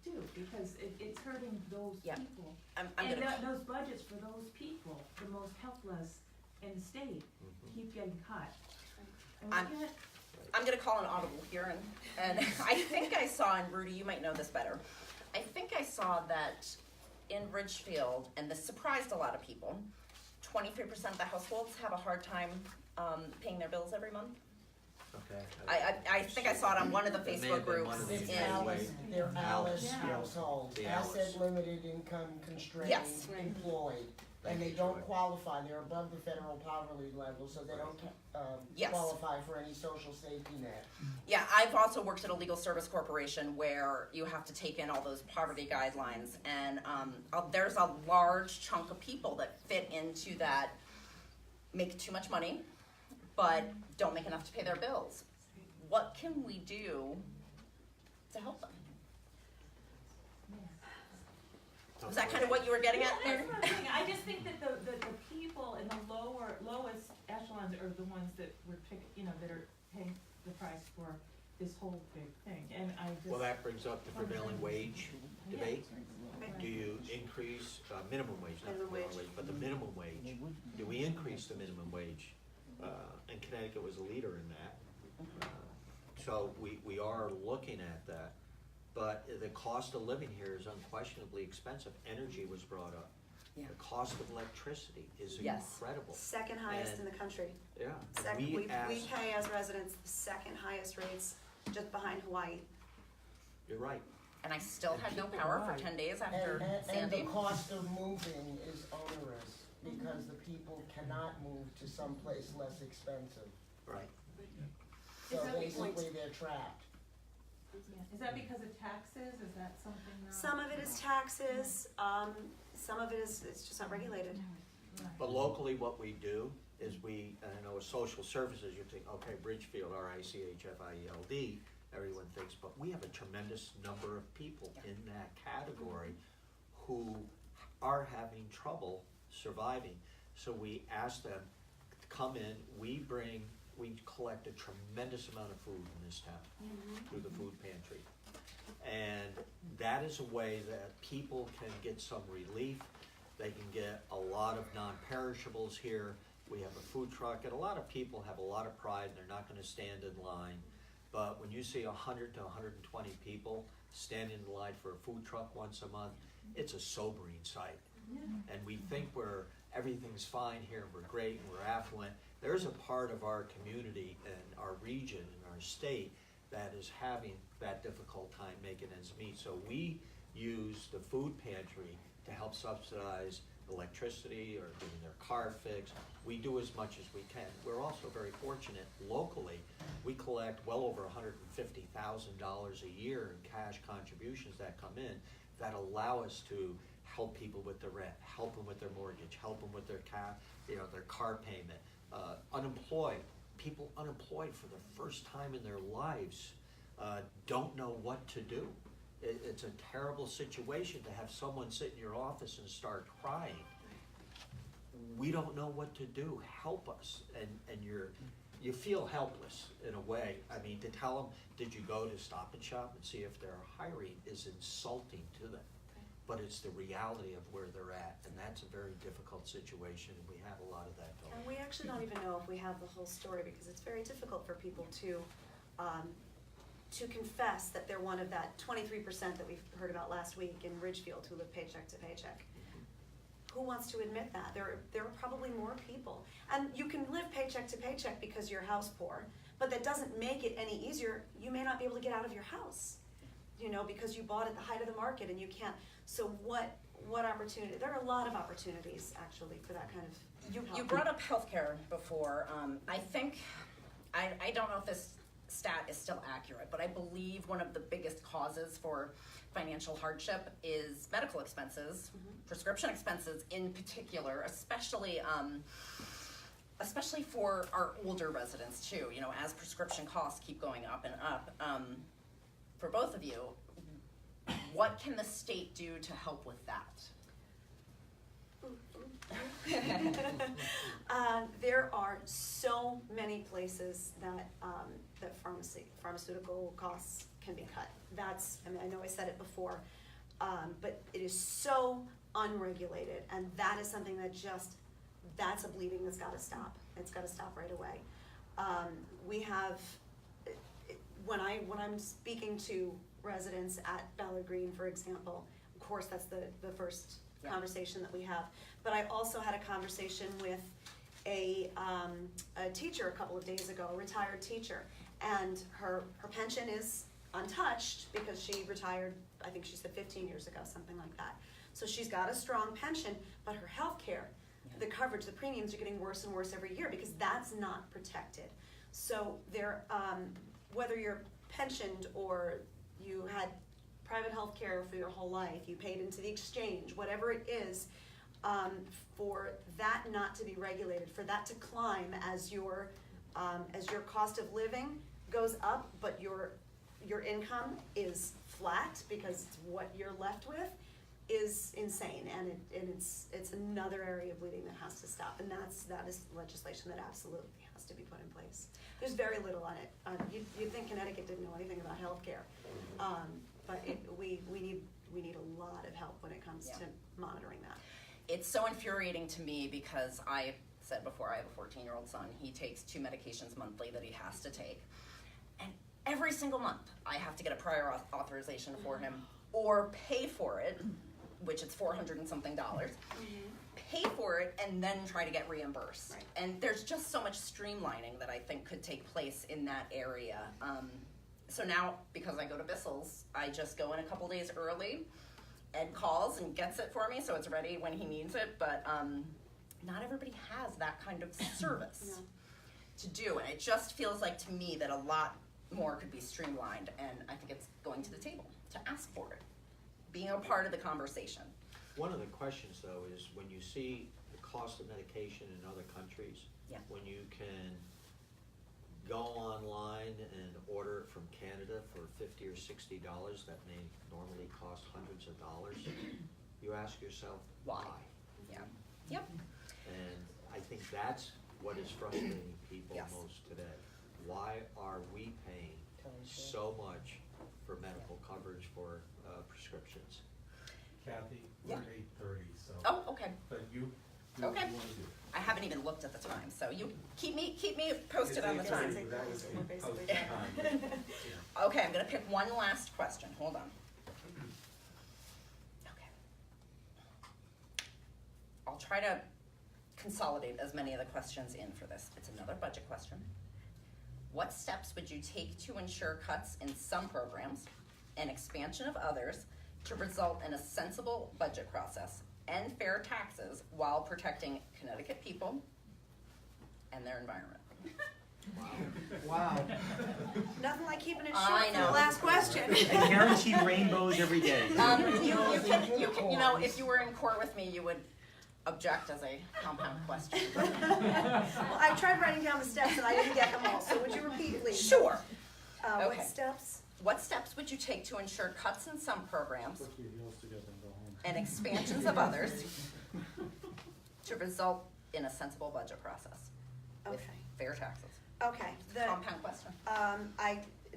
S11: do because it's hurting those
S3: Yeah.
S11: people.
S3: I'm
S11: And
S3: gonna,
S11: those budgets for those people, the most helpless in the state, keep getting cut. And
S3: I'm-
S11: we can't,
S3: I'm gonna call an audible here, and I think I saw, and Rudy, you might know this better. I think I saw that in Ridgefield, and this surprised a lot of people, 23% of the households have a hard time paying their bills every month.
S6: Okay.
S3: I think I saw it on one of the
S6: That may
S3: Facebook
S6: have been
S3: groups.
S6: one of the
S12: It's
S3: in-
S12: Alice, they're Alice
S11: Yeah.
S12: households,
S6: The
S12: asset
S6: Alice.
S12: limited, income constrained,
S3: Yes.
S12: employed.
S6: Thank
S12: And they
S6: you,
S12: don't
S6: Joy.
S12: qualify, they're above the federal poverty level, so they don't
S3: Yes.
S12: qualify for any social safety net.
S3: Yeah, I've also worked at a legal service corporation where you have to take in all those poverty guidelines, and there's a large chunk of people that fit into that, make too much money, but don't make enough to pay their bills. What can we do to help them? Was that kind of what you were getting at
S11: yeah,
S3: there?
S11: that's what I'm saying. I just think that the people in the lowest echelons are the ones that would pick, that are paying the price for this whole big thing, and I just.
S6: Well, that brings up the prevailing wage debate. Do you increase minimum wage, not
S5: Minimum
S6: prevailing
S5: wage.
S6: wage, but the minimum wage? Do we increase the minimum wage? And Connecticut was a leader in that. So we are looking at that. But the cost of living here is unquestionably expensive. Energy was brought up.
S3: Yeah.
S6: The cost of electricity is
S3: Yes.
S6: incredible.
S5: Second highest in
S6: And-
S5: the country.
S6: Yeah.
S5: We
S6: asked-
S5: pay as residents the second highest rates, just behind Hawaii.
S6: You're right.
S3: And I still had no power for 10 days after
S12: And
S3: Sandy.
S12: the cost of moving is onerous, because the people cannot move to someplace less expensive.
S6: Right.
S12: So
S11: that the
S12: basically, they're trapped.
S11: Yeah. Is that because of taxes? Is that something?
S5: Some of it is taxes, some of it is, it's just not regulated.
S11: Right.
S6: But locally, what we do is and I know with social services, you think, okay, Ridgefield, RICHFIELD, everyone thinks, but we have a tremendous number of people in that category who are having trouble surviving. So we ask them to come in, we collect a tremendous amount of food in this town through the food pantry. And that is a way that people can get some relief. They can get a lot of non-perishables here. We have a food truck, and a lot of people have a lot of pride, and they're not gonna stand in line. But when you see 100 to 120 people standing in line for a food truck once a month, it's a sobering sight. And we think everything's fine here, we're great, and we're affluent. There's a part of our community and our region and our state that is having that difficult time making ends meet. So we use the food pantry to help subsidize electricity or getting their car fixed. We do as much as we can. We're also very fortunate locally. We collect well over $150,000 a year in cash contributions that come in that allow us to help people with their rent, help them with their mortgage, help them with their their car payment. Unemployed, people unemployed for the first time in their lives don't know what to do. It's a terrible situation to have someone sit in your office and start crying. We don't know what to do. Help us. And you feel helpless in a way. I mean, to tell them, did you go to Stop and Shop and see if they're hiring is insulting to them. But it's the reality of where they're at, and that's a very difficult situation, and we have a lot of that going on.
S5: And we actually don't even know if we have the whole story, because it's very difficult for people to confess that they're one of that 23% that we've heard about last week in Ridgefield who live paycheck to paycheck. Who wants to admit that? There are probably more people. And you can live paycheck to paycheck because you're house poor, but that doesn't make it any easier. You may not be able to get out of your house, because you bought at the height of the market and you can't. So what opportunity? There are a lot of opportunities actually for that kind of.
S3: You brought up healthcare before. I think, I don't know if this stat is still accurate, but I believe one of the biggest causes for financial hardship is medical expenses, prescription expenses in particular, especially for our older residents too. As prescription costs keep going up and up. For both of you, what can the state do to help with that?
S5: There are so many places that pharmaceutical costs can be cut. I know I said it before, but it is so unregulated, and that is something that's a bleeding that's got to stop. It's got to stop right away. We have, when I'm speaking to residents at Ballard Green, for example, of course that's the first conversation that we have. But I also had a conversation with a teacher a couple of days ago, a retired teacher, and her pension is untouched because she retired, I think she said 15 years ago, something like that. So she's got a strong pension, but her health care, the coverage, the premiums are getting worse and worse every year because that's not protected. So whether you're pensioned or you had private health care for your whole life, you paid into the exchange, whatever it is, for that not to be regulated, for that to climb as your cost of living goes up, but your income is flat because it's what you're left with, is insane, and it's another area of bleeding that has to stop, and that is legislation that absolutely has to be put in place. There's very little on it. You'd think Connecticut didn't know anything about healthcare, but we need a lot of help when it comes to monitoring that.
S3: It's so infuriating to me because I said before, I have a 14-year-old son. He takes 2 medications monthly that he has to take, and every single month I have to get a prior authorization for him or pay for it, which it's $400 and something, pay for it and then try to get reimbursed. Right. And there's just so much streamlining that I think could take place in that area. So now, because I go to Bissell's, I just go in a couple days early. Ed calls and gets it for me, so it's ready when he needs it, but not everybody has that kind of service to do, and it just feels like to me that a lot more could be streamlined, and I think it's going to the table to ask for it, being a part of the conversation.
S6: One of the questions, though, is when you see the cost of medication in other countries, when you can go online and order it from Canada for $50 or $60 that may normally cost hundreds of dollars, you ask yourself, why?
S3: Yeah. Yep.
S6: And I think that's what is frustrating people most today. Why are we paying so much for medical coverage for prescriptions?
S2: Kathy, we're at 8:30, so.
S3: Oh, okay.
S2: But you do what you want to do.
S3: I haven't even looked at the time, so you keep me posted on the time. Okay, I'm gonna pick one last question, hold on. Okay. I'll try to consolidate as many of the questions in for this. It's another budget question. What steps would you take to ensure cuts in some programs and expansion of others to result in a sensible budget process and fair taxes while protecting Connecticut people and their environment?
S12: Wow.
S5: Nothing like keeping it
S3: I
S5: short for
S3: know.
S5: the last question.
S9: I guarantee rainbows every day.
S3: You can, you know, if you were in court with me, you would object as a compound question.
S5: Well, I tried writing down the steps and I didn't get them all, so would you repeat, please?
S3: Sure.
S5: What
S3: Okay.
S5: steps?
S3: What steps would you take to ensure cuts in some programs
S1: Put your heels together and go home.
S3: and expansions of others to result in a sensible budget process with
S5: Okay.
S3: fair taxes?
S5: Okay.
S3: Compound question.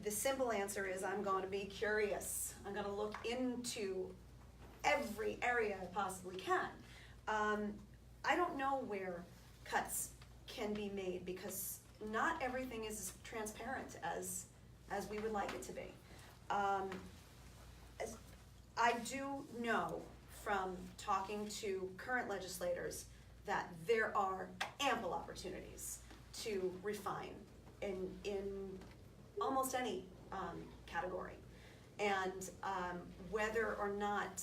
S5: The simple answer is I'm going to be curious. I'm going to look into every area I possibly can. I don't know where cuts can be made because not everything is as transparent as we would like it to be. I do know from talking to current legislators that there are ample opportunities to refine in almost any category. And whether or not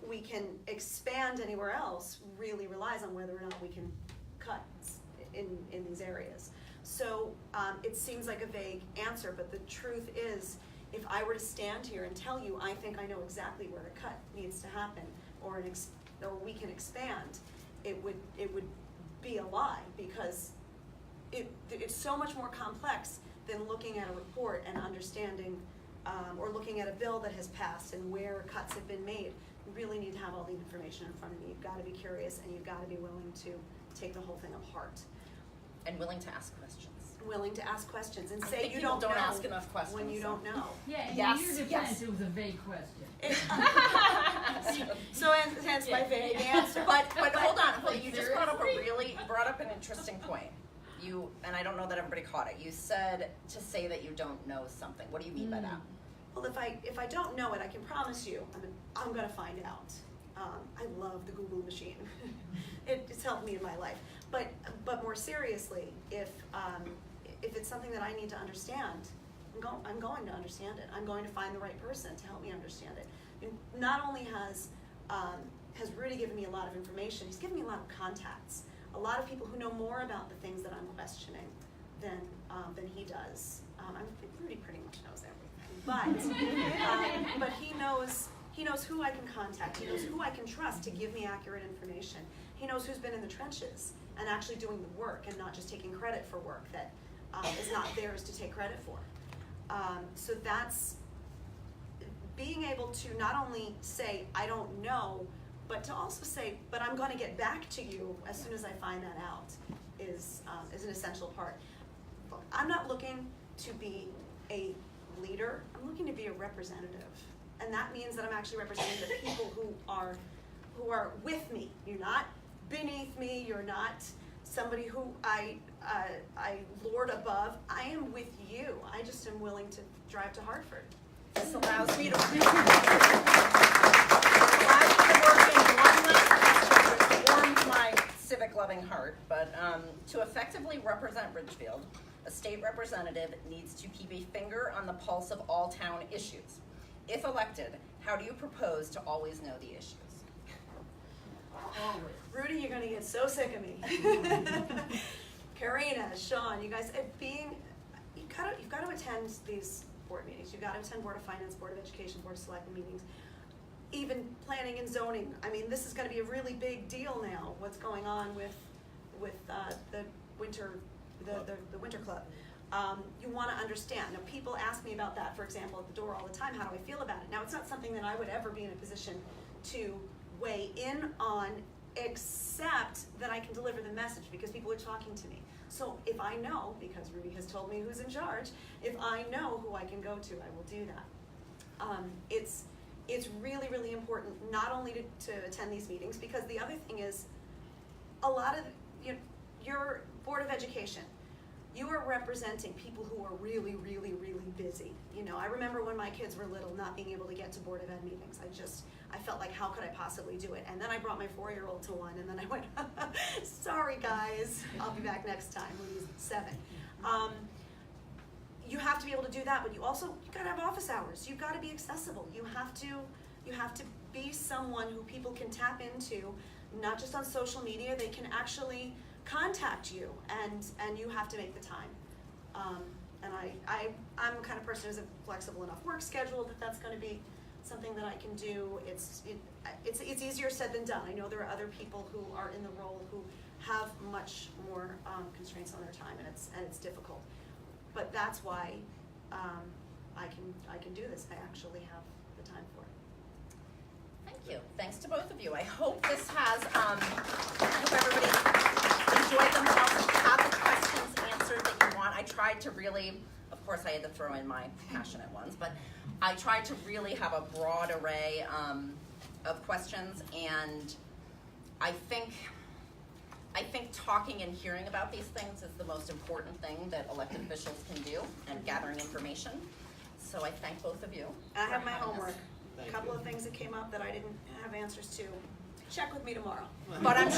S5: we can expand anywhere else really relies on whether or not we can cut in these areas. So it seems like a vague answer, but the truth is, if I were to stand here and tell you I think I know exactly where a cut needs to happen or we can expand, it would be a lie, because it's so much more complex than looking at a report and understanding, or looking at a bill that has passed and where cuts have been made. You really need to have all the information in front of you. You've got to be curious and you've got to be willing to take the whole thing apart.
S3: And willing to ask questions.
S5: Willing to ask questions and
S3: I
S5: say
S3: think
S5: you
S3: people
S5: don't know
S3: ask enough questions,
S5: when you
S3: so.
S5: don't know.
S7: Yeah, in
S3: Yes,
S7: your defense,
S3: yes.
S7: it was a vague question.
S5: So hence my vague answer.
S3: But hold on, you just brought up an interesting point. And I don't know that everybody caught it. You said to say that you don't know something. What do you mean by that?
S5: Well, if I don't know it, I can promise you I'm going to find out. I love the Google machine. It's helped me in my life. But more seriously, if it's something that I need to understand, I'm going to understand it. I'm going to find the right person to help me understand it. And not only has Rudy given me a lot of information, he's given me a lot of contacts. A lot of people who know more about the things that I'm questioning than he does. I think Rudy pretty much knows everything, but he knows who I can contact. He knows who I can trust to give me accurate information. He knows who's been in the trenches and actually doing the work and not just taking credit for work that is not theirs to take credit for. So that's being able to not only say I don't know, but to also say, but I'm going to get back to you as soon as I find that out is an essential part. I'm not looking to be a leader. I'm looking to be a representative, and that means that I'm actually representing the people who are with me. You're not beneath me. You're not somebody who I lord above. I am with you. I just am willing to drive to Hartford.
S3: This allows me to work in one last question, which warms my civic-loving heart. But to effectively represent Ridgefield, a state representative needs to keep a finger on the pulse of all town issues. If elected, how do you propose to always know the issues?
S5: Always. Rudy, you're going to get so sick of me. Karina, Sean, you guys, you've got to attend these board meetings. You've got to attend Board of Finance, Board of Education, Board of Selectmen meetings. Even planning and zoning. I mean, this is going to be a really big deal now. What's going on with the winter club? You want to understand. Now, people ask me about that, for example, at the door all the time. How do I feel about it? Now, it's not something that I would ever be in a position to weigh in on, except that I can deliver the message because people are talking to me. So if I know, because Rudy has told me who's in charge, if I know who I can go to, I will do that. it's really, really important not only to attend these meetings, because the other thing is, a lot of, your Board of Education, you are representing people who are really, really, really busy. I remember when my kids were little, not being able to get to Board of Ed meetings. I felt like, how could I possibly do it? And then I brought my 4-year-old to one, and then I went, sorry guys, I'll be back next time when he's 7. You have to be able to do that, but you gotta have office hours. You've gotta be accessible. You have to be someone who people can tap into, not just on social media. They can actually contact you, and you have to make the time. And I'm the kind of person who has a flexible enough work schedule that's gonna be something that I can do. It's easier said than done. I know there are other people who are in the role who have much more constraints on their time, and it's difficult. But that's why I can do this. I actually have the time for it.
S3: Thank you. Thanks to both of you. I hope this has, I hope everybody enjoyed themselves and had the questions answered that you want. I tried to really, of course I had to throw in my passionate ones, but I tried to really have a broad array of questions, and I think talking and hearing about these things is the most important thing that elected officials can do, and gathering information. So I thank both of you.
S5: I have my
S3: for having us.
S5: homework. A couple of things that came up that I didn't have answers to. Check with me tomorrow.
S3: But I'm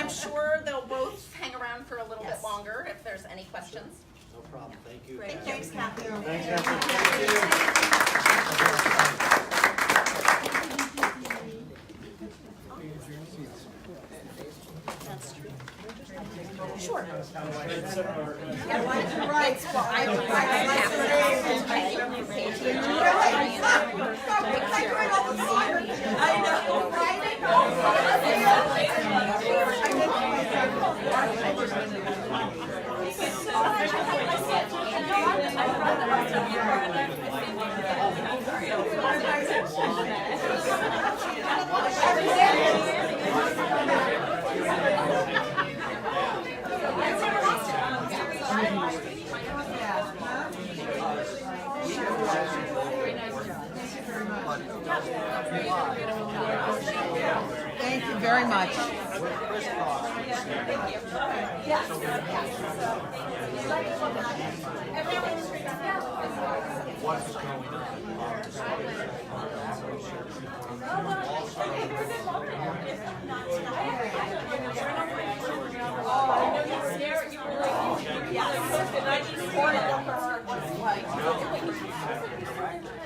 S3: sure they'll both hang around for a little bit
S5: Yes.
S3: longer if there's any questions.
S6: No problem, thank you.
S5: Great. Thanks, Kathy. Sure.
S4: Yeah, right. Well, Thank you very much.
S6: What's going on?